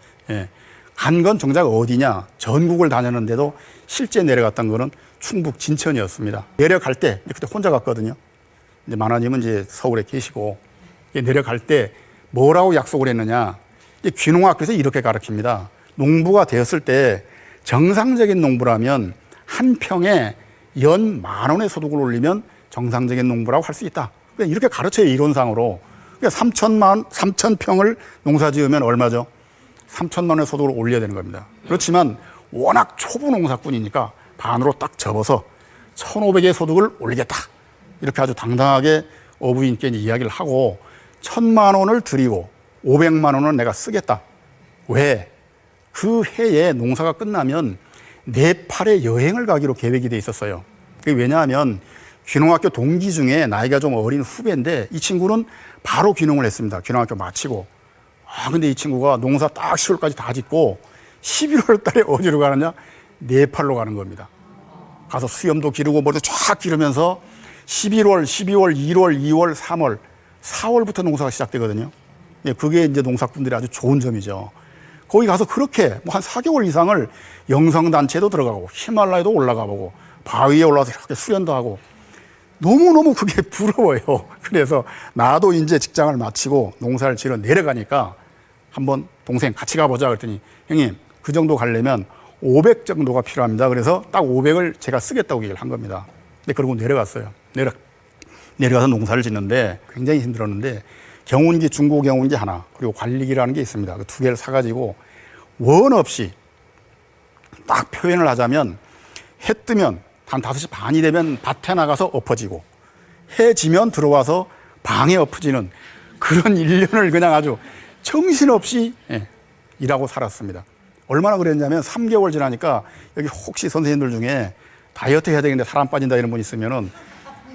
간 건 정작 어디냐 전국을 다녔는데도 실제 내려갔던 거는 충북 진천이었습니다. 내려갈 때 그때 혼자 갔거든요. 이제 만화님은 이제 서울에 계시고 내려갈 때 뭐라고 약속을 했느냐 귀농학교에서 이렇게 가르칩니다. 농부가 되었을 때 정상적인 농부라면 한 평에 연 10,000원의 소득을 올리면 정상적인 농부라고 할 수 있다. 이렇게 가르쳐요 이론상으로. 3,000평을 농사 지으면 얼마죠? 3,000만 원의 소득을 올려야 되는 겁니다. 그렇지만 워낙 초보 농사꾼이니까 반으로 딱 접어서 1,500의 소득을 올리겠다. 이렇게 아주 당당하게 어부인께 이야기를 하고 1,000만 원을 드리고 500만 원은 내가 쓰겠다. 왜? 그 해에 농사가 끝나면 네팔에 여행을 가기로 계획이 돼 있었어요. 그게 왜냐하면 귀농학교 동기 중에 나이가 좀 어린 후배인데 이 친구는 바로 귀농을 했습니다. 귀농학교 마치고. 근데 이 친구가 농사 딱 10월까지 다 짓고 11월 달에 어디로 가느냐? 네팔로 가는 겁니다. 가서 수염도 기르고 머리도 쫙 기르면서 11월, 12월, 1월, 2월, 3월, 4월부터 농사가 시작되거든요. 그게 이제 농사꾼들이 아주 좋은 점이죠. 거기 가서 그렇게 뭐 한 4개월 이상을 영성단체도 들어가고 히말라야도 올라가 보고 바위에 올라가서 이렇게 수련도 하고 너무너무 그게 부러워요. 그래서 나도 이제 직장을 마치고 농사를 지러 내려가니까 한번 동생 같이 가보자 그랬더니 형님 그 정도 가려면 500 정도가 필요합니다. 그래서 딱 500을 제가 쓰겠다고 얘기를 한 겁니다. 근데 그러고 내려갔어요. 내려가서 농사를 짓는데 굉장히 힘들었는데 경운기, 중고 경운기 하나 그리고 관리기라는 게 있습니다. 그 두 개를 사가지고 원 없이 딱 표현을 하자면 해 뜨면 한 5시 반이 되면 밭에 나가서 엎어지고 해 지면 들어와서 방에 엎어지는 그런 1년을 그냥 아주 정신없이 일하고 살았습니다. 얼마나 그랬냐면 3개월 지나니까 여기 혹시 선생님들 중에 다이어트 해야 되겠는데 사람 빠진다 이런 분 있으면은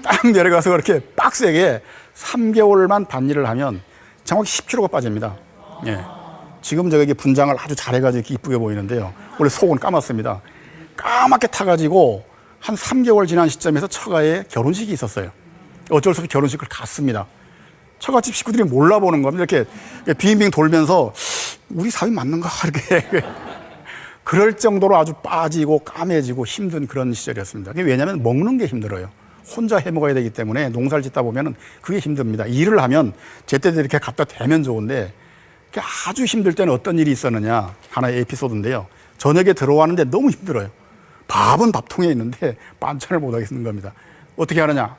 딱 내려가서 그렇게 빡세게 3개월만 밭일을 하면 정확히 10kg가 빠집니다. 지금 저기 분장을 아주 잘해가지고 이렇게 이쁘게 보이는데요. 원래 속은 까맣습니다. 까맣게 타가지고 한 3개월 지난 시점에서 처가에 결혼식이 있었어요. 어쩔 수 없이 결혼식을 갔습니다. 처갓집 식구들이 몰라보는 겁니다. 이렇게 빙빙 돌면서 우리 사위 맞는가? 이렇게. 그럴 정도로 아주 빠지고 까매지고 힘든 그런 시절이었습니다. 왜냐하면 먹는 게 힘들어요. 혼자 해 먹어야 되기 때문에 농사를 짓다 보면 그게 힘듭니다. 일을 하면 제때도 이렇게 갖다 대면 좋은데 아주 힘들 때는 어떤 일이 있었느냐. 하나의 에피소드인데요. 저녁에 들어왔는데 너무 힘들어요. 밥은 밥통에 있는데 반찬을 못 하겠는 겁니다. 어떻게 하느냐.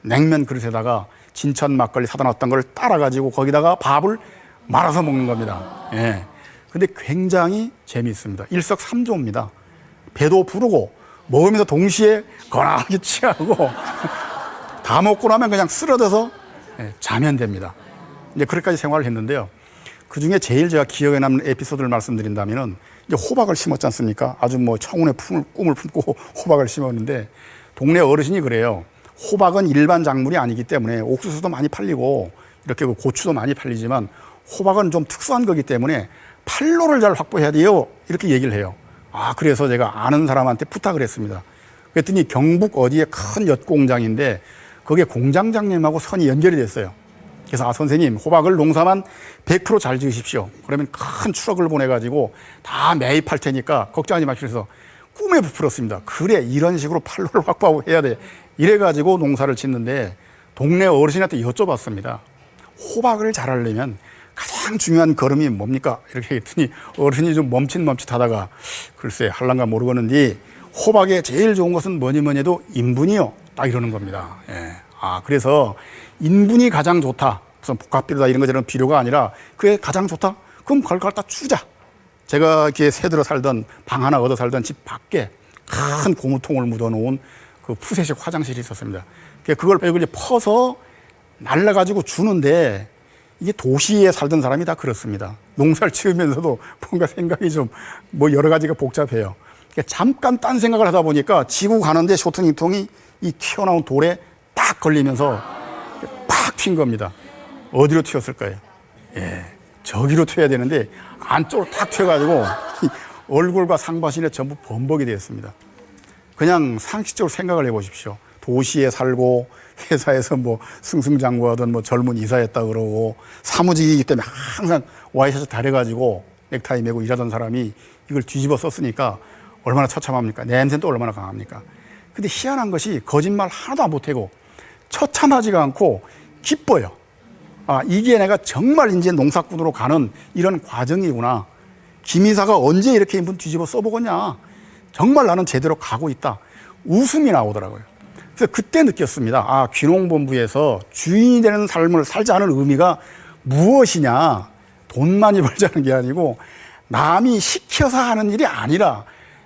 냉면 그릇에다가 진천 막걸리 사다 놨던 걸 따라가지고 거기다가 밥을 말아서 먹는 겁니다. 근데 굉장히 재미있습니다. 일석삼조입니다. 배도 부르고 먹으면서 동시에 거나하게 취하고 다 먹고 나면 그냥 쓰러져서 자면 됩니다. 이제 그렇게까지 생활을 했는데요. 그 중에 제일 제가 기억에 남는 에피소드를 말씀드린다면은 이제 호박을 심었지 않습니까? 아주 뭐 청운의 꿈을 품고 호박을 심었는데 동네 어르신이 그래요. 호박은 일반 작물이 아니기 때문에 옥수수도 많이 팔리고 이렇게 고추도 많이 팔리지만 호박은 좀 특수한 거기 때문에 판로를 잘 확보해야 돼요. 이렇게 얘기를 해요. 그래서 제가 아는 사람한테 부탁을 했습니다. 그랬더니 경북 어디에 큰 엿공장인데 거기에 공장장님하고 선이 연결이 됐어요. 그래서 선생님 호박을 농사만 100% 잘 지으십시오. 그러면 큰 트럭을 보내가지고 다 매입할 테니까 걱정하지 마십시오. 그래서 꿈에 부풀었습니다. 그래 이런 식으로 판로를 확보하고 해야 돼. 이래가지고 농사를 짓는데 동네 어르신한테 여쭤봤습니다. 호박을 잘하려면 가장 중요한 걸음이 뭡니까? 이렇게 했더니 어르신이 좀 멈칫멈칫하다가 글쎄 할란가 모르겠는데 호박에 제일 좋은 것은 뭐니 해도 인분이요. 딱 이러는 겁니다. 그래서 인분이 가장 좋다. 무슨 복합비료다 이런 것처럼 비료가 아니라 그게 가장 좋다? 그럼 그걸 갖다 주자. 제가 이렇게 새들어 살던 방 하나 얻어 살던 집 밖에 큰 고무통을 묻어놓은 그 푸세식 화장실이 있었습니다. 그걸 이제 퍼서 날라가지고 주는데 이게 도시에 살던 사람이 다 그렇습니다. 농사를 지으면서도 뭔가 생각이 좀 뭐 여러 가지가 복잡해요. 잠깐 딴 생각을 하다 보니까 지구 가는데 쇼트닝통이 이 튀어나온 돌에 딱 걸리면서 팍 튄 겁니다. 어디로 튀었을 거예요? 저기로 튀어야 되는데 안쪽으로 탁 튀어가지고 얼굴과 상반신에 전부 범벅이 되었습니다. 그냥 상식적으로 생각을 해보십시오. 도시에 살고 회사에서 뭐 승승장구하던 뭐 젊은 이사였다 그러고 사무직이기 때문에 항상 와이셔츠 다려가지고 넥타이 메고 일하던 사람이 이걸 뒤집어 썼으니까 얼마나 처참합니까? 냄새는 또 얼마나 강합니까? 근데 희한한 것이 거짓말 하나도 안 보태고 처참하지가 않고 기뻐요. 이게 내가 정말 이제 농사꾼으로 가는 이런 과정이구나. 김 이사가 언제 이렇게 인분 뒤집어 써보겠냐. 정말 나는 제대로 가고 있다. 웃음이 나오더라고요. 그래서 그때 느꼈습니다. 귀농본부에서 주인이 되는 삶을 살자는 의미가 무엇이냐. 돈 많이 벌자는 게 아니고 남이 시켜서 하는 일이 아니라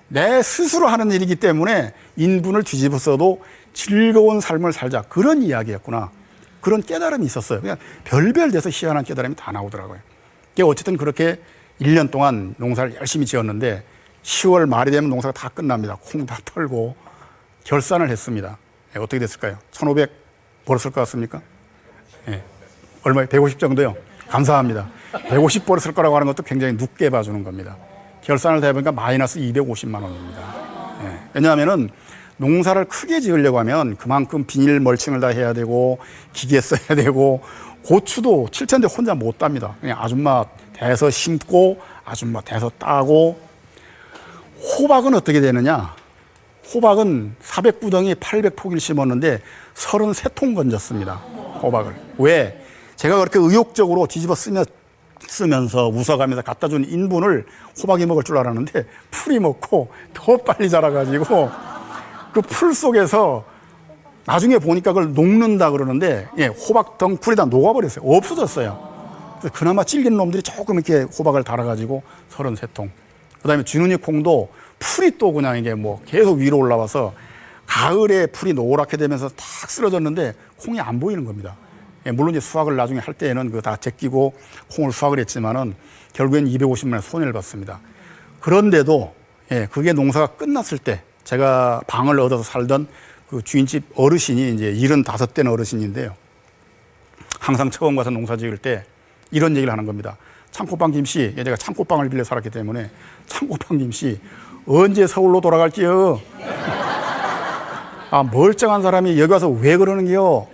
내 스스로 하는 일이기 때문에 인분을 뒤집어 써도 즐거운 삶을 살자. 그런 이야기였구나. 그런 깨달음이 있었어요. 그냥 별별 데서 희한한 깨달음이 다 나오더라고요. 어쨌든 그렇게 1년 동안 농사를 열심히 지었는데 10월 말이 되면 농사가 다 끝납니다. 콩 다 털고 결산을 했습니다. 어떻게 됐을까요? 1,500 벌었을 것 같습니까? 얼마에? 150 정도요? 감사합니다. 150 벌었을 거라고 하는 것도 굉장히 늦게 봐주는 겁니다. 결산을 해보니까 마이너스 250만 원입니다. 왜냐하면은 농사를 크게 지으려고 하면 그만큼 비닐 멀칭을 다 해야 되고 기계 써야 되고 고추도 7천대 혼자 못 답니다. 그냥 아줌마 대서 심고 아줌마 대서 따고. 호박은 어떻게 되느냐? 호박은 400구덩이 800포기를 심었는데 33통 건졌습니다. 호박을. 왜? 제가 그렇게 의욕적으로 뒤집어 쓰면서 웃어가면서 갖다 준 인분을 호박이 먹을 줄 알았는데 풀이 먹고 더 빨리 자라가지고 그 풀 속에서 나중에 보니까 그걸 녹는다 그러는데 호박 덩쿨이 다 녹아버렸어요. 없어졌어요. 그래서 그나마 질긴 놈들이 조금 이렇게 호박을 달아가지고 33통. 그 다음에 쥐눈이 콩도 풀이 또 그냥 이게 뭐 계속 위로 올라와서 가을에 풀이 노랗게 되면서 탁 쓰러졌는데 콩이 안 보이는 겁니다. 물론 이제 수확을 나중에 할 때에는 그거 다 제끼고 콩을 수확을 했지만은 결국엔 250만 원 손해를 봤습니다. 그런데도 그게 농사가 끝났을 때 제가 방을 얻어서 살던 그 주인집 어르신이 이제 75된 어르신인데요. 항상 처음 가서 농사 지을 때 이런 얘기를 하는 겁니다. 창고빵 김씨, 제가 창고빵을 빌려 살았기 때문에 창고빵 김씨 언제 서울로 돌아갈지요? 아, 멀쩡한 사람이 여기 와서 왜 그러는겨?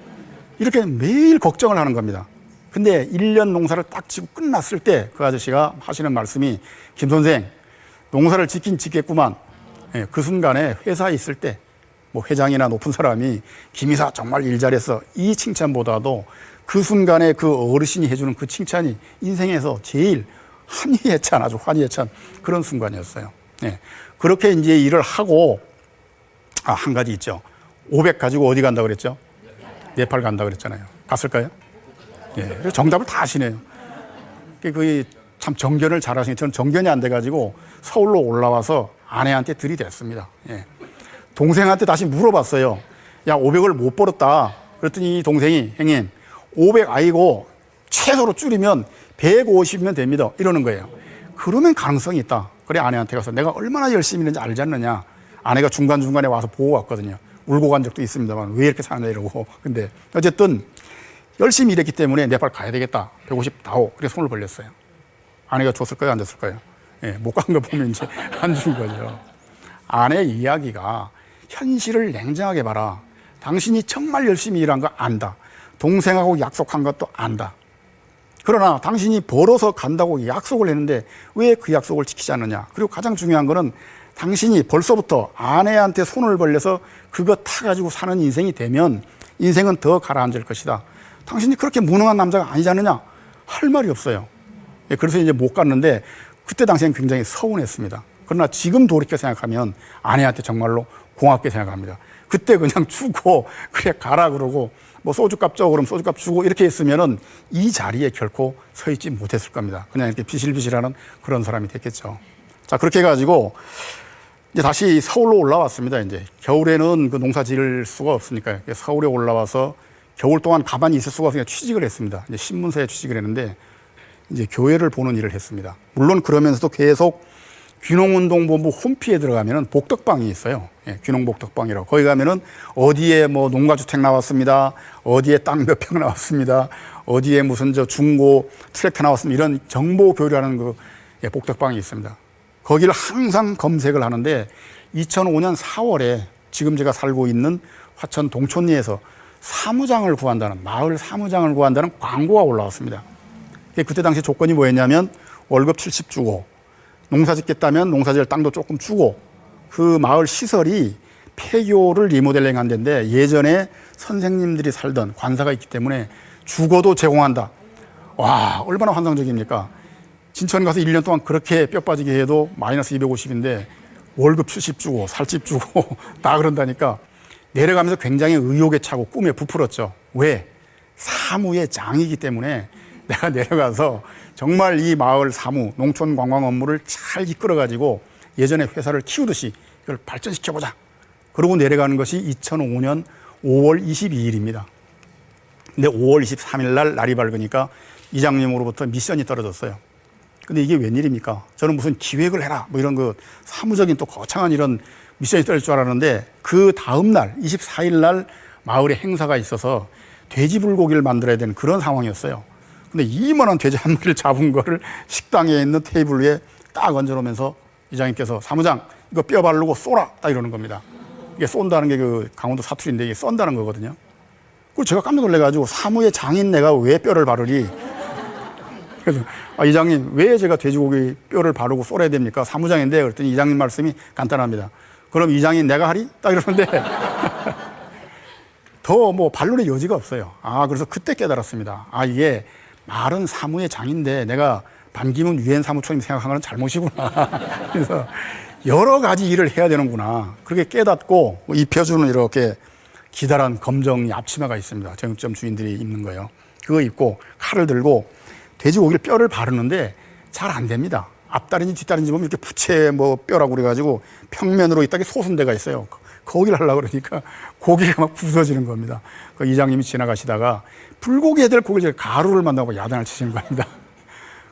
이렇게 매일 걱정을 하는 겁니다. 근데 1년 농사를 딱 지고 끝났을 때 그 아저씨가 하시는 말씀이 김 선생, 농사를 짓긴 짓겠구만. 그 순간에 회사에 있을 때 뭐 회장이나 높은 사람이 김 이사 정말 일 잘했어. 이 칭찬보다도 그 순간에 그 어르신이 해주는 그 칭찬이 인생에서 제일 환희해찬, 아주 환희해찬 그런 순간이었어요. 그렇게 이제 일을 하고, 한 가지 있죠. 500 가지고 어디 간다고 그랬죠? 네팔 간다고 그랬잖아요. 갔을까요? 그래서 정답을 다 아시네요. 그게 참 정견을 잘 하시니 저는 정견이 안 돼가지고 서울로 올라와서 아내한테 들이댔습니다. 동생한테 다시 물어봤어요. 야, 500을 못 벌었다. 그랬더니 동생이 형님 500 아니고 최소로 줄이면 150이면 됩니다. 이러는 거예요. 그러면 가능성이 있다. 그래 아내한테 가서 내가 얼마나 열심히 있는지 알지 않느냐. 아내가 중간중간에 와서 보고 왔거든요. 울고 간 적도 있습니다만 왜 이렇게 사냐 이러고. 근데 어쨌든 열심히 일했기 때문에 네팔 가야 되겠다. 150 다오. 그래서 손을 벌렸어요. 아내가 줬을까요? 안 줬을까요? 못 간 거 보면 이제 안 준 거죠. 아내 이야기가 현실을 냉정하게 봐라. 당신이 정말 열심히 일한 거 안다. 동생하고 약속한 것도 안다. 그러나 당신이 벌어서 간다고 약속을 했는데 왜 그 약속을 지키지 않느냐. 그리고 가장 중요한 거는 당신이 벌써부터 아내한테 손을 벌려서 그거 타가지고 사는 인생이 되면 인생은 더 가라앉을 것이다. 당신이 그렇게 무능한 남자가 아니지 않느냐. 할 말이 없어요. 그래서 이제 못 갔는데 그때 당시엔 굉장히 서운했습니다. 그러나 지금 돌이켜 생각하면 아내한테 정말로 고맙게 생각합니다. 그때 그냥 주고 그래 가라 그러고 뭐 소주값 줘 그럼 소주값 주고 이렇게 했으면은 이 자리에 결코 서 있지 못했을 겁니다. 그냥 이렇게 비실비실하는 그런 사람이 됐겠죠. 자, 그렇게 해가지고 이제 다시 서울로 올라왔습니다. 이제 겨울에는 그 농사 지을 수가 없으니까 서울에 올라와서 겨울 동안 가만히 있을 수가 없으니까 취직을 했습니다. 이제 신문사에 취직을 했는데 이제 교회를 보는 일을 했습니다. 물론 그러면서도 계속 귀농운동본부 홈피에 들어가면은 복덕방이 있어요. 귀농복덕방이라고. 거기 가면은 어디에 뭐 농가주택 나왔습니다. 어디에 땅 몇 평 나왔습니다. 어디에 무슨 저 중고 트랙터 나왔습니다. 이런 정보 교류하는 그 복덕방이 있습니다. 거기를 항상 검색을 하는데 2005년 4월에 지금 제가 살고 있는 화천 동촌리에서 사무장을 구한다는, 마을 사무장을 구한다는 광고가 올라왔습니다. 그때 당시 조건이 뭐였냐면 월급 70 주고 농사 짓겠다면 농사지을 땅도 조금 주고 그 마을 시설이 폐교를 리모델링 한 데인데 예전에 선생님들이 살던 관사가 있기 때문에 주거도 제공한다. 와, 얼마나 환상적입니까? 진천 가서 1년 동안 그렇게 뼈 빠지게 해도 마이너스 250인데 월급 70 주고 살집 주고 다 그런다니까 내려가면서 굉장히 의욕에 차고 꿈에 부풀었죠. 왜? 사무의 장이기 때문에 내가 내려가서 정말 이 마을 사무, 농촌 관광 업무를 잘 이끌어가지고 예전에 회사를 키우듯이 이걸 발전시켜보자. 그러고 내려가는 것이 2005년 5월 22일입니다. 근데 5월 23일 날 날이 밝으니까 이장님으로부터 미션이 떨어졌어요. 근데 이게 웬일입니까? 저는 무슨 기획을 해라 뭐 이런 그 사무적인 또 거창한 이런 미션이 떨어질 줄 알았는데 그 다음 날 24일 날 마을에 행사가 있어서 돼지 불고기를 만들어야 되는 그런 상황이었어요. 근데 이만한 돼지 한 마리를 잡은 거를 식당에 있는 테이블 위에 딱 얹어놓으면서 이장님께서 사무장 이거 뼈 바르고 쏘라 딱 이러는 겁니다. 이게 쏜다는 게 그 강원도 사투리인데 이게 썬다는 거거든요. 그걸 제가 깜짝 놀래가지고 사무의 장인 내가 왜 뼈를 바르리? 그래서 이장님 왜 제가 돼지고기 뼈를 바르고 쏘아야 됩니까? 사무장인데 그랬더니 이장님 말씀이 간단합니다. 그럼 이장님 내가 하리? 딱 이러는데 더 뭐 반론의 여지가 없어요. 그래서 그때 깨달았습니다. 이게 말은 사무의 장인데 내가 반기문 유엔 사무총리 생각한 건 잘못이구나. 그래서 여러 가지 일을 해야 되는구나. 그렇게 깨닫고 입혀주는 이렇게 기다란 검정 앞치마가 있습니다. 정육점 주인들이 입는 거예요. 그거 입고 칼을 들고 돼지고기를 뼈를 바르는데 잘 안 됩니다. 앞다리인지 뒷다리인지 보면 이렇게 부채 뭐 뼈라고 그래가지고 평면으로 있다게 솟은 데가 있어요. 거기를 하려고 그러니까 고기가 막 부서지는 겁니다. 그 이장님이 지나가시다가 불고기 해야 될 고기를 가루를 만나고 야단을 치시는 겁니다.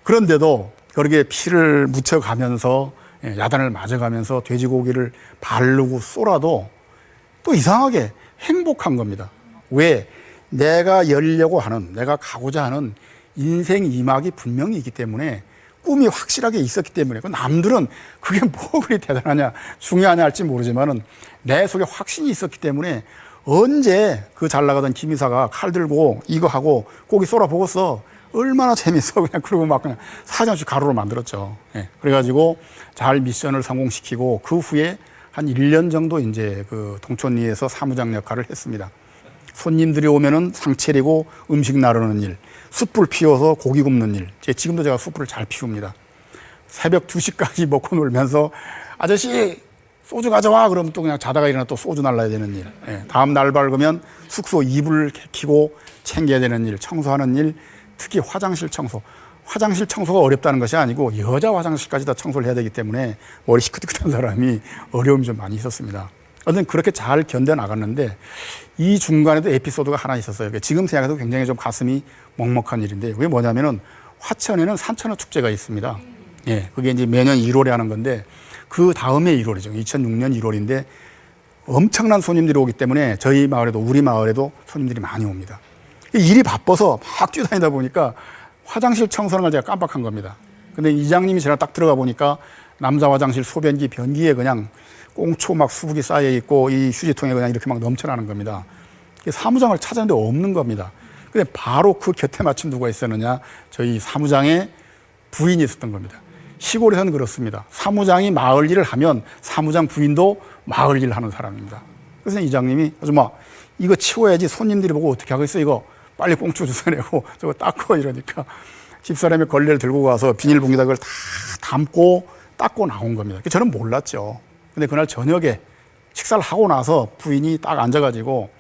그런데도 그렇게 피를 묻혀가면서 야단을 맞아가면서 돼지고기를 바르고 쏘라도 또 이상하게 행복한 겁니다. 왜? 내가 열려고 하는, 내가 가고자 하는 인생 2막이 분명히 있기 때문에 꿈이 확실하게 있었기 때문에 남들은 그게 뭐 그리 대단하냐 중요하냐 할지 모르지만은 내 속에 확신이 있었기 때문에 언제 그 잘 나가던 김이사가 칼 들고 이거 하고 고기 쏘라 보고서 얼마나 재밌어 그냥 그러고 막 그냥 사정없이 가루로 만들었죠. 예. 그래가지고 잘 미션을 성공시키고 그 후에 한 1년 정도 이제 그 동촌리에서 사무장 역할을 했습니다. 손님들이 오면은 상 차리고 음식 나르는 일, 숯불 피워서 고기 굽는 일. 지금도 제가 숯불을 잘 피웁니다. 새벽 2시까지 먹고 놀면서 아저씨 소주 가져와 그러면 또 그냥 자다가 일어나 또 소주 날라야 되는 일. 예. 다음 날 밝으면 숙소 이불 켜고 챙겨야 되는 일, 청소하는 일, 특히 화장실 청소. 화장실 청소가 어렵다는 것이 아니고 여자 화장실까지 다 청소를 해야 되기 때문에 머리 시끄끗한 사람이 어려움이 좀 많이 있었습니다. 어쨌든 그렇게 잘 견뎌나갔는데 이 중간에도 에피소드가 하나 있었어요. 지금 생각해도 굉장히 좀 가슴이 먹먹한 일인데 그게 뭐냐면은 화천에는 산천어 축제가 있습니다. 예, 그게 이제 매년 1월에 하는 건데 그 다음에 1월이죠. 2006년 1월인데 엄청난 손님들이 오기 때문에 저희 마을에도 우리 마을에도 손님들이 많이 옵니다. 일이 바빠서 막 뛰어다니다 보니까 화장실 청소하는 걸 제가 깜빡한 겁니다. 근데 이장님이 제가 딱 들어가 보니까 남자 화장실 소변기 변기에 그냥 꽁초 막 수북이 쌓여 있고 이 휴지통에 그냥 이렇게 막 넘쳐나는 겁니다. 사무장을 찾았는데 없는 겁니다. 근데 바로 그 곁에 마침 누가 있었느냐? 저희 사무장의 부인이 있었던 겁니다. 시골에서는 그렇습니다. 사무장이 마을 일을 하면 사무장 부인도 마을 일을 하는 사람입니다. 그래서 이장님이 아줌마 이거 치워야지 손님들이 보고 어떻게 하겠어 이거 빨리 꽁초 주워내고 저거 닦고 이러니까 집사람이 걸레를 들고 가서 비닐봉지에다 그걸 다 담고 닦고 나온 겁니다. 저는 몰랐죠. 근데 그날 저녁에 식사를 하고 나서 부인이 딱 앉아가지고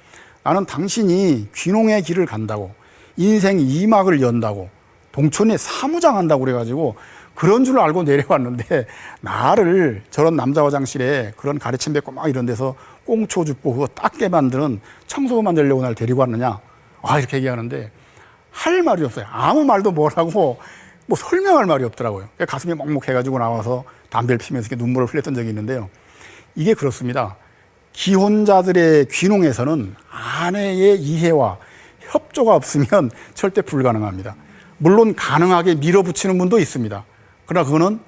나는 당신이 귀농의 길을 간다고 인생 2막을 연다고 동촌에 사무장 한다고 그래가지고 그런 줄 알고 내려왔는데 나를 저런 남자 화장실에 그런 가르침 뱉고 막 이런 데서 꽁초 줍고 그거 닦게 만드는 청소 만들려고 날 데리고 왔느냐 이렇게 얘기하는데 할 말이 없어요. 아무 말도 뭐라고 뭐 설명할 말이 없더라고요. 가슴이 먹먹해가지고 나와서 담배를 피면서 이렇게 눈물을 흘렸던 적이 있는데요. 이게 그렇습니다. 기혼자들의 귀농에서는 아내의 이해와 협조가 없으면 절대 불가능합니다. 물론 가능하게 밀어붙이는 분도 있습니다. 그러나 그거는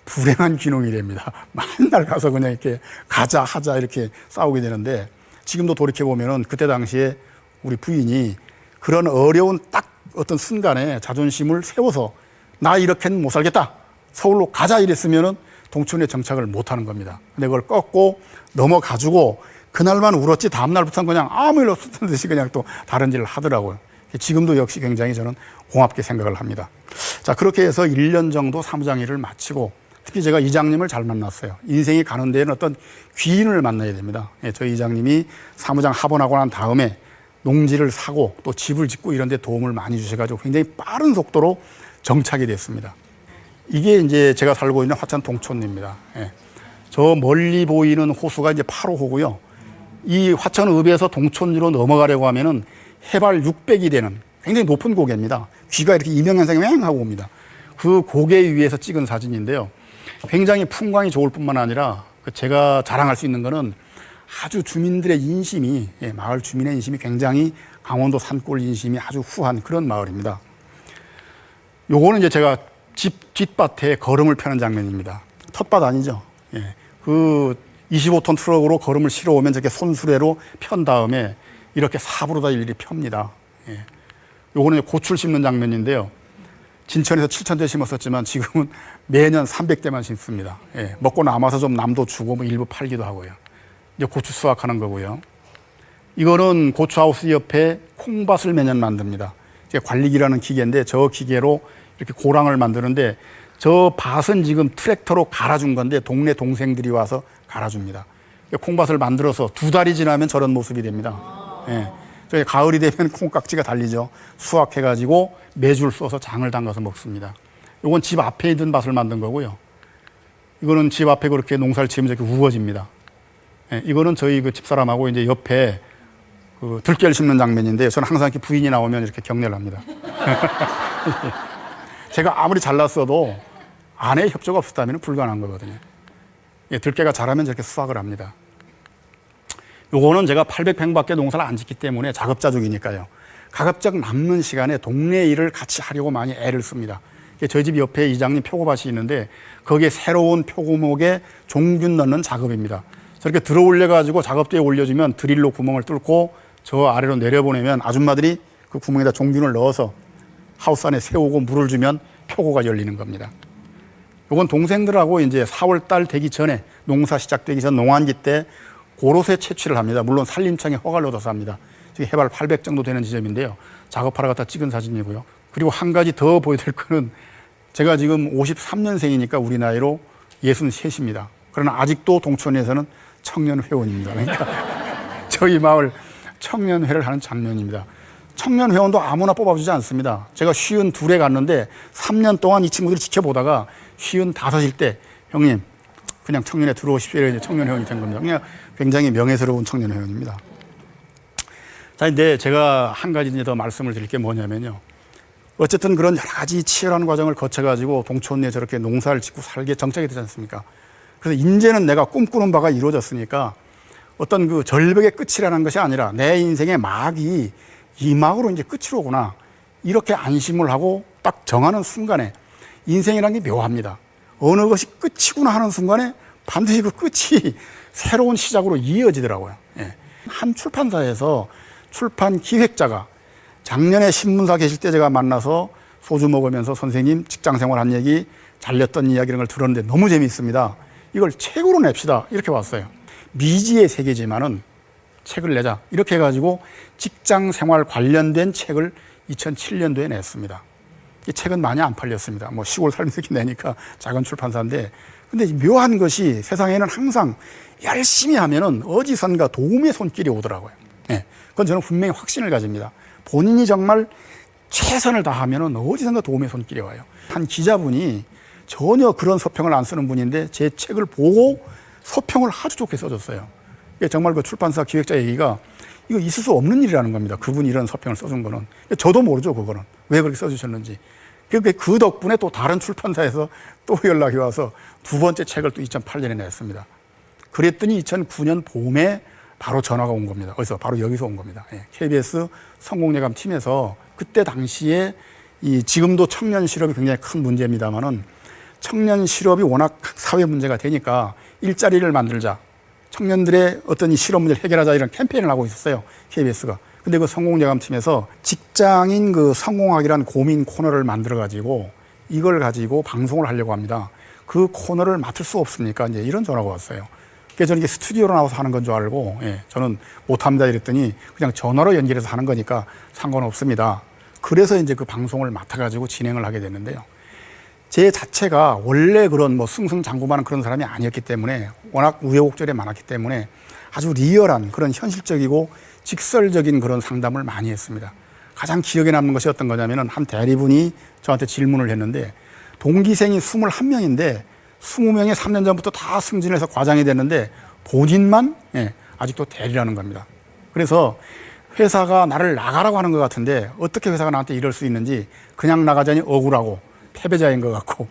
불행한 귀농이랍니다. 맨날 가서 그냥 이렇게 가자 하자 이렇게 싸우게 되는데 지금도 돌이켜보면은 그때 당시에 우리 부인이 그런 어려운 딱 어떤 순간에 자존심을 세워서 나 이렇게는 못 살겠다. 서울로 가자 이랬으면은 동촌에 정착을 못 하는 겁니다. 근데 그걸 꺾고 넘어가지고 그날만 울었지 다음날부터는 그냥 아무 일 없었던 듯이 그냥 또 다른 일을 하더라고요. 지금도 역시 굉장히 저는 고맙게 생각을 합니다. 자, 그렇게 해서 1년 정도 사무장 일을 마치고 특히 제가 이장님을 잘 만났어요. 인생이 가는 데에는 어떤 귀인을 만나야 됩니다. 저희 이장님이 사무장 하원하고 난 다음에 농지를 사고 또 집을 짓고 이런 데 도움을 많이 주셔가지고 굉장히 빠른 속도로 정착이 됐습니다. 이게 이제 제가 살고 있는 화천 동촌입니다. 저 멀리 보이는 호수가 이제 8호호고요. 이 화천읍에서 동촌리로 넘어가려고 하면은 해발 600이 되는 굉장히 높은 고개입니다. 귀가 이렇게 이명현상이 맹 하고 옵니다. 그 고개 위에서 찍은 사진인데요. 굉장히 풍광이 좋을 뿐만 아니라 제가 자랑할 수 있는 거는 아주 주민들의 인심이, 마을 주민의 인심이 굉장히 강원도 산골 인심이 아주 후한 그런 마을입니다. 요거는 이제 제가 집 뒷밭에 거름을 펴는 장면입니다. 텃밭 아니죠. 그 25톤 트럭으로 거름을 실어 오면 저렇게 손수레로 편 다음에 이렇게 삽으로 다 일일이 펴니다. 요거는 고추를 심는 장면인데요. 진천에서 7,000대 심었었지만 지금은 매년 300대만 심습니다. 먹고 남아서 좀 남도 주고 뭐 일부 팔기도 하고요. 이제 고추 수확하는 거고요. 이거는 고추하우스 옆에 콩밭을 매년 만듭니다. 이제 관리기라는 기계인데 저 기계로 이렇게 고랑을 만드는데 저 밭은 지금 트랙터로 갈아준 건데 동네 동생들이 와서 갈아줍니다. 콩밭을 만들어서 2달이 지나면 저런 모습이 됩니다. 예. 저희 가을이 되면 콩깍지가 달리죠. 수확해가지고 매주를 써서 장을 담가서 먹습니다. 이건 집 앞에 있는 밭을 만든 거고요. 이거는 집 앞에 그렇게 농사를 지으면 이렇게 우거집니다. 예. 이거는 저희 그 집사람하고 이제 옆에 그 들깨를 심는 장면인데 저는 항상 이렇게 부인이 나오면 이렇게 격려를 합니다. 제가 아무리 잘났어도 아내의 협조가 없었다면 불가능한 거거든요. 예, 들깨가 자라면 저렇게 수확을 합니다. 요거는 제가 800평밖에 농사를 안 짓기 때문에 작업자족이니까요. 가급적 남는 시간에 동네 일을 같이 하려고 많이 애를 씁니다. 저희 집 옆에 이장님 표고밭이 있는데 거기에 새로운 표고목에 종균 넣는 작업입니다. 저렇게 들어 올려가지고 작업대에 올려주면 드릴로 구멍을 뚫고 저 아래로 내려보내면 아줌마들이 그 구멍에다 종균을 넣어서 하우스 안에 세우고 물을 주면 표고가 열리는 겁니다. 요건 동생들하고 이제 4월 달 되기 전에 농사 시작되기 전 농한기 때 고로쇠 채취를 합니다. 물론 산림청에 허가를 얻어서 합니다. 지금 해발 800 정도 되는 지점인데요. 작업하러 갔다 찍은 사진이고요. 그리고 한 가지 더 보여드릴 거는 제가 지금 53년생이니까 우리 나이로 63입니다. 그러나 아직도 동촌에서는 청년 회원입니다. 그러니까 저희 마을 청년회를 하는 장면입니다. 청년 회원도 아무나 뽑아주지 않습니다. 제가 52에 갔는데 3년 동안 이 친구들이 지켜보다가 55일 때 형님 그냥 청년회 들어오십시오. 이제 청년 회원이 된 겁니다. 그냥 굉장히 명예스러운 청년 회원입니다. 자, 근데 제가 한 가지 더 말씀을 드릴 게 뭐냐면요. 어쨌든 그런 여러 가지 치열한 과정을 거쳐가지고 동촌 내에 저렇게 농사를 짓고 살게 정착이 되지 않습니까? 그래서 이제는 내가 꿈꾸는 바가 이루어졌으니까 어떤 그 절벽의 끝이라는 것이 아니라 내 인생의 막이 이 막으로 이제 끝이로구나. 이렇게 안심을 하고 딱 정하는 순간에 인생이라는 게 묘합니다. 어느 것이 끝이구나 하는 순간에 반드시 그 끝이 새로운 시작으로 이어지더라고요. 예. 한 출판사에서 출판 기획자가 작년에 신문사 계실 때 제가 만나서 소주 먹으면서 선생님 직장 생활 한 얘기, 잘렸던 이야기 이런 걸 들었는데 너무 재미있습니다. 이걸 책으로 냅시다. 이렇게 왔어요. 미지의 세계지만은 책을 내자. 이렇게 해가지고 직장 생활 관련된 책을 2007년도에 냈습니다. 이 책은 많이 안 팔렸습니다. 뭐 시골 살면서 내니까 작은 출판사인데. 근데 묘한 것이 세상에는 항상 열심히 하면은 어디선가 도움의 손길이 오더라고요. 예. 그건 저는 분명히 확신을 가집니다. 본인이 정말 최선을 다하면은 어디선가 도움의 손길이 와요. 한 기자분이 전혀 그런 서평을 안 쓰는 분인데 제 책을 보고 서평을 아주 좋게 써줬어요. 정말 그 출판사 기획자 얘기가 이거 있을 수 없는 일이라는 겁니다. 그분이 이런 서평을 써준 거는. 저도 모르죠, 그거는. 왜 그렇게 써주셨는지. 그 덕분에 또 다른 출판사에서 또 연락이 와서 두 번째 책을 또 2008년에 냈습니다. 그랬더니 2009년 봄에 바로 전화가 온 겁니다. 어디서? 바로 여기서 온 겁니다. 예, KBS 성공예감 팀에서 그때 당시에 지금도 청년 실업이 굉장히 큰 문제입니다만은 청년 실업이 워낙 사회 문제가 되니까 일자리를 만들자. 청년들의 어떤 이 실업 문제를 해결하자 이런 캠페인을 하고 있었어요. KBS가. 근데 그 성공예감팀에서 직장인 그 성공학이라는 고민 코너를 만들어가지고 이걸 가지고 방송을 하려고 합니다. 그 코너를 맡을 수 없습니까? 이제 이런 전화가 왔어요. 그래서 저는 이게 스튜디오로 나와서 하는 건 줄 알고, 예, 저는 못합니다 이랬더니 그냥 전화로 연결해서 하는 거니까 상관없습니다. 그래서 이제 그 방송을 맡아가지고 진행을 하게 됐는데요. 제 자체가 원래 그런 뭐 승승장구하는 그런 사람이 아니었기 때문에 워낙 우여곡절이 많았기 때문에 아주 리얼한 그런 현실적이고 직설적인 그런 상담을 많이 했습니다. 가장 기억에 남는 것이 어떤 거냐면은 한 대리분이 저한테 질문을 했는데 동기생이 21명인데 20명이 3년 전부터 다 승진해서 과장이 됐는데 본인만 아직도 대리라는 겁니다. 그래서 회사가 나를 나가라고 하는 것 같은데 어떻게 회사가 나한테 이럴 수 있는지 그냥 나가자니 억울하고 패배자인 것 같고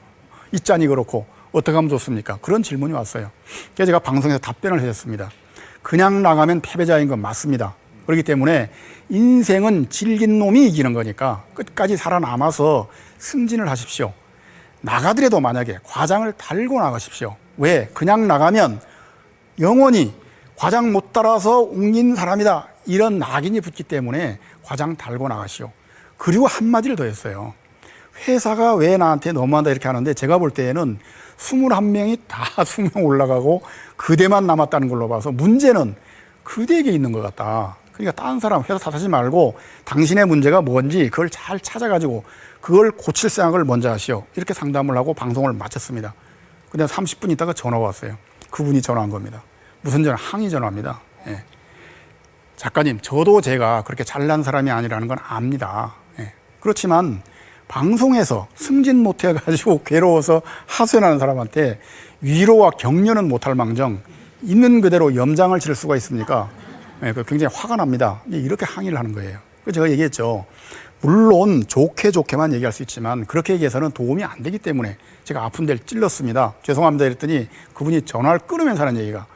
있자니 그렇고 어떻게 하면 좋습니까? 그런 질문이 왔어요. 그래서 제가 방송에서 답변을 해줬습니다. 그냥 나가면 패배자인 건 맞습니다. 그렇기 때문에 인생은 질긴 놈이 이기는 거니까 끝까지 살아남아서 승진을 하십시오. 나가더라도 만약에 과장을 달고 나가십시오. 왜? 그냥 나가면 영원히 과장 못 따라서 옮긴 사람이다. 이런 낙인이 붙기 때문에 과장 달고 나가시오. 그리고 한마디를 더 했어요. 회사가 왜 나한테 너무한다 이렇게 하는데 제가 볼 때에는 21명이 다 20명 올라가고 그대만 남았다는 걸로 봐서 문제는 그대에게 있는 것 같다. 그러니까 다른 사람 회사 탓하지 말고 당신의 문제가 뭔지 그걸 잘 찾아가지고 그걸 고칠 생각을 먼저 하시오. 이렇게 상담을 하고 방송을 마쳤습니다. 근데 30분 있다가 전화가 왔어요. 그분이 전화한 겁니다. 무슨 전화? 항의 전화입니다. 예. 작가님, 저도 제가 그렇게 잘난 사람이 아니라는 건 압니다. 예. 그렇지만 방송에서 승진 못해가지고 괴로워서 하소연하는 사람한테 위로와 격려는 못할 망정 있는 그대로 염장을 지를 수가 있습니까? 예, 굉장히 화가 납니다. 이렇게 항의를 하는 거예요. 그래서 제가 얘기했죠. 물론 좋게만 얘기할 수 있지만 그렇게 얘기해서는 도움이 안 되기 때문에 제가 아픈 데를 찔렀습니다. 죄송합니다 이랬더니 그분이 전화를 끊으면서 하는 얘기가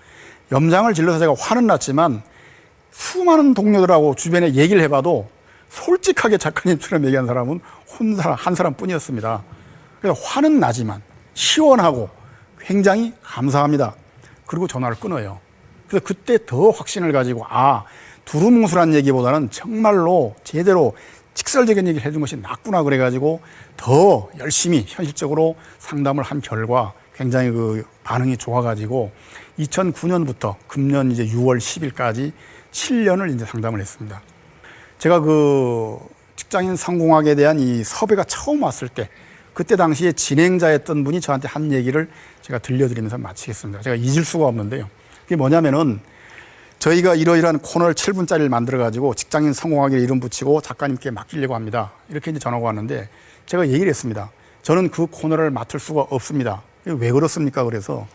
염장을 질러서 제가 화는 났지만 수많은 동료들하고 주변에 얘기를 해봐도 솔직하게 작가님처럼 얘기한 사람은 한 사람뿐이었습니다. 그래서 화는 나지만 시원하고 굉장히 감사합니다. 그리고 전화를 끊어요. 그래서 그때 더 확신을 가지고 두루뭉술한 얘기보다는 정말로 제대로 직설적인 얘기를 해준 것이 낫구나 그래가지고 더 열심히 현실적으로 상담을 한 결과 굉장히 그 반응이 좋아가지고 2009년부터 금년 이제 6월 10일까지 7년을 이제 상담을 했습니다. 제가 그 직장인 성공학에 대한 이 섭외가 처음 왔을 때 그때 당시에 진행자였던 분이 저한테 한 얘기를 제가 들려드리면서 마치겠습니다. 제가 잊을 수가 없는데요. 그게 뭐냐면은 저희가 이러이러한 코너를 7분짜리를 만들어가지고 직장인 성공하기를 이름 붙이고 작가님께 맡기려고 합니다. 이렇게 이제 전화가 왔는데 제가 얘기를 했습니다. 저는 그 코너를 맡을 수가 없습니다. 왜 그렇습니까? 그래서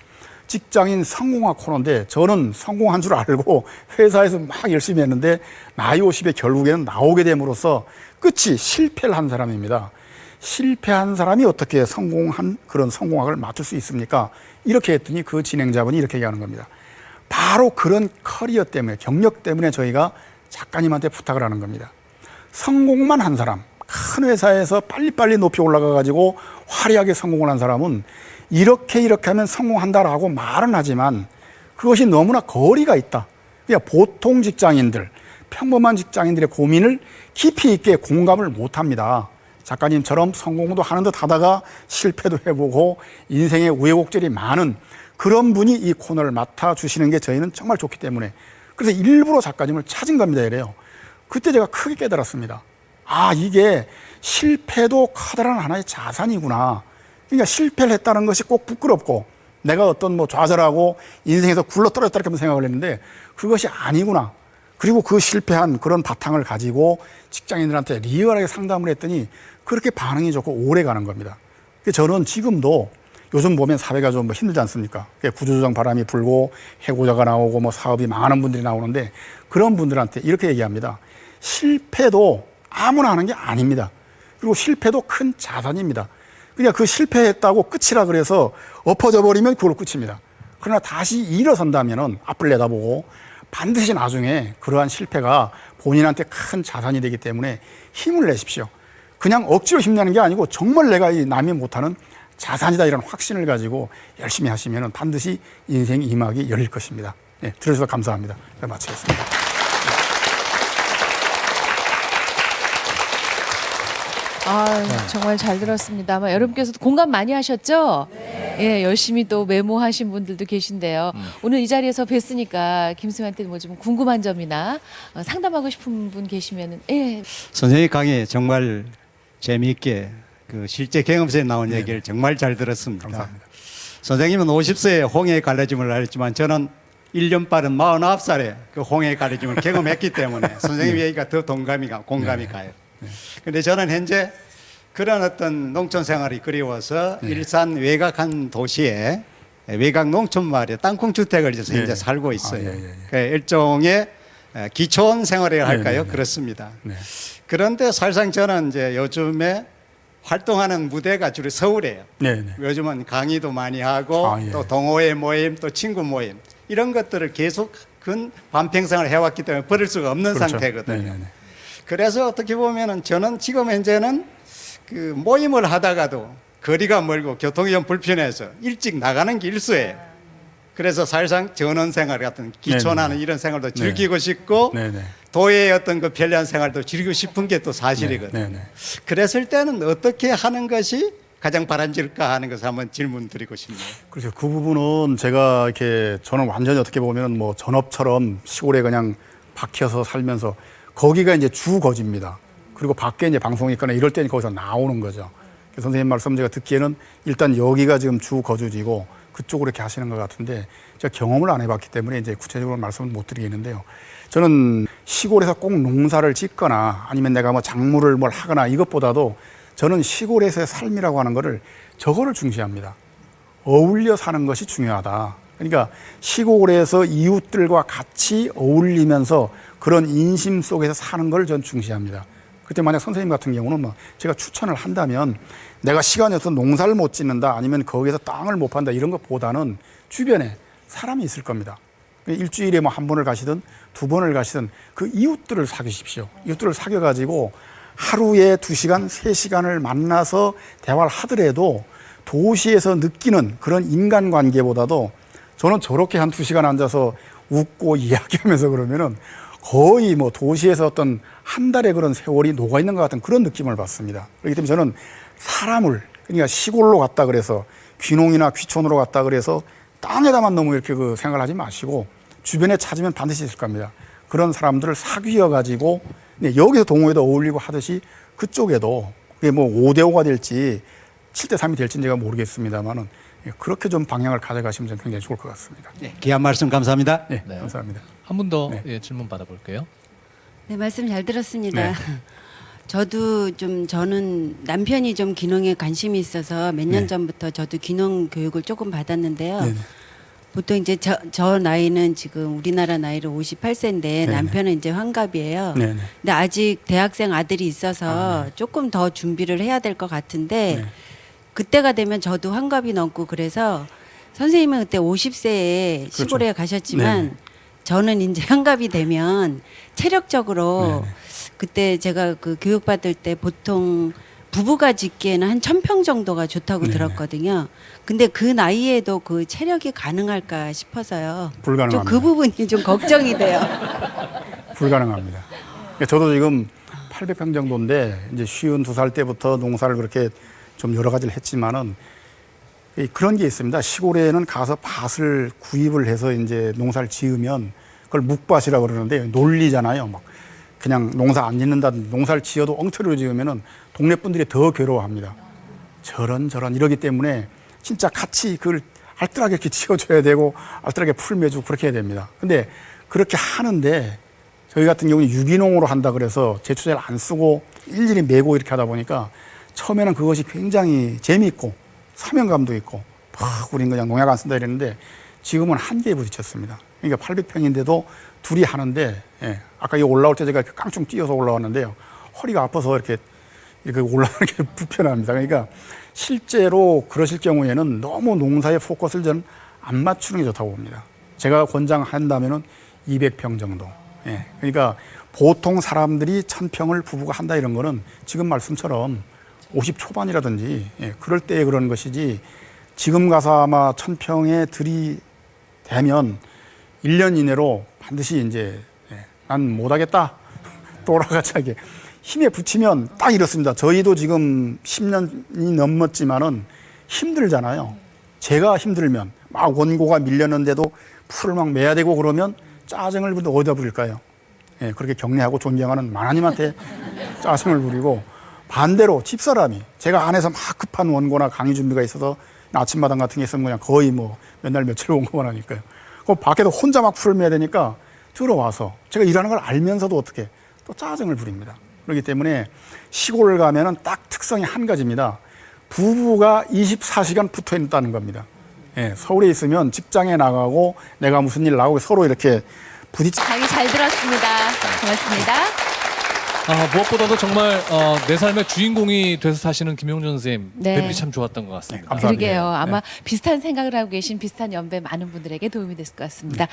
직장인 성공학 코너인데 저는 성공한 줄 알고 회사에서 막 열심히 했는데 나이 50에 결국에는 나오게 됨으로써 끝이 실패를 한 사람입니다. 실패한 사람이 어떻게 성공한 그런 성공학을 맡을 수 있습니까? 이렇게 했더니 그 진행자분이 이렇게 얘기하는 겁니다. 바로 그런 커리어 때문에 경력 때문에 저희가 작가님한테 부탁을 하는 겁니다. 성공만 한 사람, 큰 회사에서 빨리빨리 높이 올라가 가지고 화려하게 성공을 한 사람은 이렇게 하면 성공한다라고 말은 하지만 그것이 너무나 거리가 있다. 그러니까 보통 직장인들, 평범한 직장인들의 고민을 깊이 있게 공감을 못합니다. 작가님처럼 성공도 하는 듯 하다가 실패도 해보고 인생의 우여곡절이 많은 그런 분이 이 코너를 맡아주시는 게 저희는 정말 좋기 때문에 그래서 일부러 작가님을 찾은 겁니다. 이래요. 그때 제가 크게 깨달았습니다. 이게 실패도 커다란 하나의 자산이구나. 그러니까 실패를 했다는 것이 꼭 부끄럽고 내가 어떤 좌절하고 인생에서 굴러떨어졌다 이렇게 생각을 했는데 그것이 아니구나. 그리고 그 실패한 그런 바탕을 가지고 직장인들한테 리얼하게 상담을 했더니 그렇게 반응이 좋고 오래 가는 겁니다. 저는 지금도 요즘 보면 사회가 좀 힘들지 않습니까? 구조조정 바람이 불고 해고자가 나오고 사업이 망하는 분들이 나오는데 그런 분들한테 이렇게 얘기합니다. 실패도 아무나 하는 게 아닙니다. 그리고 실패도 큰 자산입니다. 그러니까 그 실패했다고 끝이라 그래서 엎어져 버리면 그걸로 끝입니다. 그러나 다시 일어선다면은 앞을 내다보고 반드시 나중에 그러한 실패가 본인한테 큰 자산이 되기 때문에 힘을 내십시오. 그냥 억지로 힘내는 게 아니고 정말 내가 이 남이 못하는 자산이다 이런 확신을 가지고 열심히 하시면 반드시 인생 이막이 열릴 것입니다. 들어주셔서 감사합니다. 마치겠습니다. 정말 잘 들었습니다. 아마 여러분께서도 공감 많이 하셨죠? 네. 열심히 또 메모하신 분들도 계신데요. 오늘 이 자리에서 뵀으니까 김수희한테 뭐 좀 궁금한 점이나 상담하고 싶은 분 계시면은 선생님 강의 정말 재미있게 그 실제 경험서에 나온 얘기를 정말 잘 들었습니다. 감사합니다. 선생님은 50세에 홍해의 갈라짐을 알았지만 저는 1년 빠른 49살에 그 홍해의 갈라짐을 경험했기 때문에 선생님 얘기가 더 공감이 가요. 그런데 저는 현재 그런 어떤 농촌 생활이 그리워서 일산 외곽 도시에 외곽 농촌 마을에 땅콩주택을 지어서 현재 살고 있어요. 그 일종의 기촌 생활이라 할까요? 그렇습니다. 그런데 사실상 저는 이제 요즘에 활동하는 무대가 주로 서울이에요. 요즘은 강의도 많이 하고 또 동호회 모임, 또 친구 모임 이런 것들을 계속 반평생을 해왔기 때문에 버릴 수가 없는 상태거든요. 그래서 어떻게 보면은 저는 지금 현재는 그 모임을 하다가도 거리가 멀고 교통이 좀 불편해서 일찍 나가는 게 일수예요. 그래서 사실상 전원생활 같은 기촌하는 이런 생활도 즐기고 싶고 도의 어떤 그 편리한 생활도 즐기고 싶은 게 또 사실이거든요. 그랬을 때는 어떻게 하는 것이 가장 바람직할까 하는 것을 한번 질문 드리고 싶네요. 그렇죠. 그 부분은 제가 저는 완전히 어떻게 보면 전업처럼 시골에 그냥 박혀서 살면서 거기가 이제 주 거지입니다. 그리고 밖에 이제 방송이 있거나 이럴 때는 거기서 나오는 거죠. 선생님 말씀 제가 듣기에는 일단 여기가 지금 주 거주지고 그쪽으로 이렇게 하시는 것 같은데 제가 경험을 안 해봤기 때문에 이제 구체적으로 말씀을 못 드리겠는데요. 저는 시골에서 꼭 농사를 짓거나 아니면 내가 뭐 작물을 뭘 하거나 이것보다도 저는 시골에서의 삶이라고 하는 거를 저거를 중시합니다. 어울려 사는 것이 중요하다. 그러니까 시골에서 이웃들과 같이 어울리면서 그런 인심 속에서 사는 걸 전 중시합니다. 그때 만약 선생님 같은 경우는 뭐 제가 추천을 한다면 내가 시간이 없어서 농사를 못 짓는다 아니면 거기에서 땅을 못 판다 이런 것보다는 주변에 사람이 있을 겁니다. 일주일에 뭐 한 번을 가시든 두 번을 가시든 그 이웃들을 사귀십시오. 이웃들을 사귀어가지고 하루에 2시간, 3시간을 만나서 대화를 하더라도 도시에서 느끼는 그런 인간관계보다도 저는 저렇게 한 2시간 앉아서 웃고 이야기하면서 그러면은 거의 뭐 도시에서 어떤 한 달의 그런 세월이 녹아있는 것 같은 그런 느낌을 받습니다. 그렇기 때문에 저는 사람을, 그러니까 시골로 갔다 그래서 귀농이나 귀촌으로 갔다 그래서 땅에다만 너무 이렇게 그 생각을 하지 마시고 주변에 찾으면 반드시 있을 겁니다. 그런 사람들을 사귀어가지고 여기서 동호회도 어울리고 하듯이 그쪽에도 그게 뭐 5대5가 될지 7대3이 될지는 제가 모르겠습니다만은 그렇게 좀 방향을 가져가시면 좀 굉장히 좋을 것 같습니다. 네, 귀한 말씀 감사합니다. 네, 네. 감사합니다. 한 분 더 네. 질문 받아볼게요. 네, 말씀 잘 들었습니다. 네. 저는 남편이 좀 귀농에 관심이 있어서 몇 년 네. 전부터 저도 귀농 교육을 조금 받았는데요. 네네. 보통 이제 저 나이는 지금 우리나라 나이로 58세인데 네네. 남편은 이제 환갑이에요. 네네. 근데 아직 대학생 아들이 있어서 아, 네. 조금 더 준비를 해야 될 것 같은데 네. 그때가 되면 저도 환갑이 넘고 그래서 선생님은 그때 50세에 그렇죠. 시골에 가셨지만 네네. 저는 이제 환갑이 되면 체력적으로 네네. 그때 제가 그 교육받을 때 보통 부부가 짓기에는 한 1000평 정도가 좋다고 네네. 들었거든요. 근데 그 나이에도 그 체력이 가능할까 싶어서요. 좀 불가능합니다. 그 부분이 좀 걱정이 돼요. 불가능합니다. 그러니까 저도 지금 800평 정도인데 이제 52살 때부터 농사를 그렇게 좀 여러 가지를 했지만은 그런 게 있습니다. 시골에는 가서 밭을 구입을 해서 이제 농사를 지으면 그걸 묵밭이라고 그러는데 논리잖아요. 막 그냥 농사 안 짓는다든지 농사를 지어도 엉터리로 지으면은 동네 분들이 더 괴로워합니다. 저런 이러기 때문에 진짜 같이 그걸 알뜰하게 이렇게 지어줘야 되고 알뜰하게 풀 매주고 그렇게 해야 됩니다. 근데 그렇게 하는데 저희 같은 경우는 유기농으로 한다 그래서 제초제를 안 쓰고 일일이 메고 이렇게 하다 보니까 처음에는 그것이 굉장히 재미있고 사명감도 있고 막 우린 그냥 농약 안 쓴다 이랬는데 지금은 한계에 부딪혔습니다. 그러니까 800평인데도 둘이 하는데 아까 이 올라올 때 제가 이렇게 깡충 뛰어서 올라왔는데요. 허리가 아파서 이렇게 올라가는 게 불편합니다. 그러니까 실제로 그러실 경우에는 너무 농사에 포커스를 저는 안 맞추는 게 좋다고 봅니다. 제가 권장한다면은 200평 정도. 그러니까 보통 사람들이 1000평을 부부가 한다 이런 거는 지금 말씀처럼 50 초반이라든지 그럴 때에 그런 것이지 지금 가서 아마 1000평에 들이대면 1년 이내로 반드시 이제 난 못하겠다 돌아가자게 힘에 붙이면 딱 이렇습니다. 저희도 지금 10년이 넘었지만은 힘들잖아요. 제가 힘들면 막 원고가 밀렸는데도 풀을 막 매야 되고 그러면 짜증을 어디다 부릴까요? 그렇게 격려하고 존경하는 만화님한테 짜증을 부리고 반대로 집사람이 제가 안에서 막 급한 원고나 강의 준비가 있어서 아침마당 같은 게 있으면 그냥 거의 뭐 몇 날 며칠 원고만 하니까요. 그럼 밖에서 혼자 막 풀을 매야 되니까 들어와서 제가 일하는 걸 알면서도 어떻게 또 짜증을 부립니다. 그렇기 때문에 시골 가면은 딱 특성이 한 가지입니다. 부부가 24시간 붙어 있다는 겁니다. 서울에 있으면 직장에 나가고 내가 무슨 일 나가고 서로 이렇게 부딪혀. 강의 잘 들었습니다. 고맙습니다. 무엇보다도 정말 내 삶의 주인공이 돼서 사시는 김용준 선생님 네. 뵙기 참 좋았던 것 같습니다. 감사합니다. 그러게요. 아마 네. 비슷한 생각을 하고 계신 비슷한 연배 많은 분들에게 도움이 됐을 것 같습니다.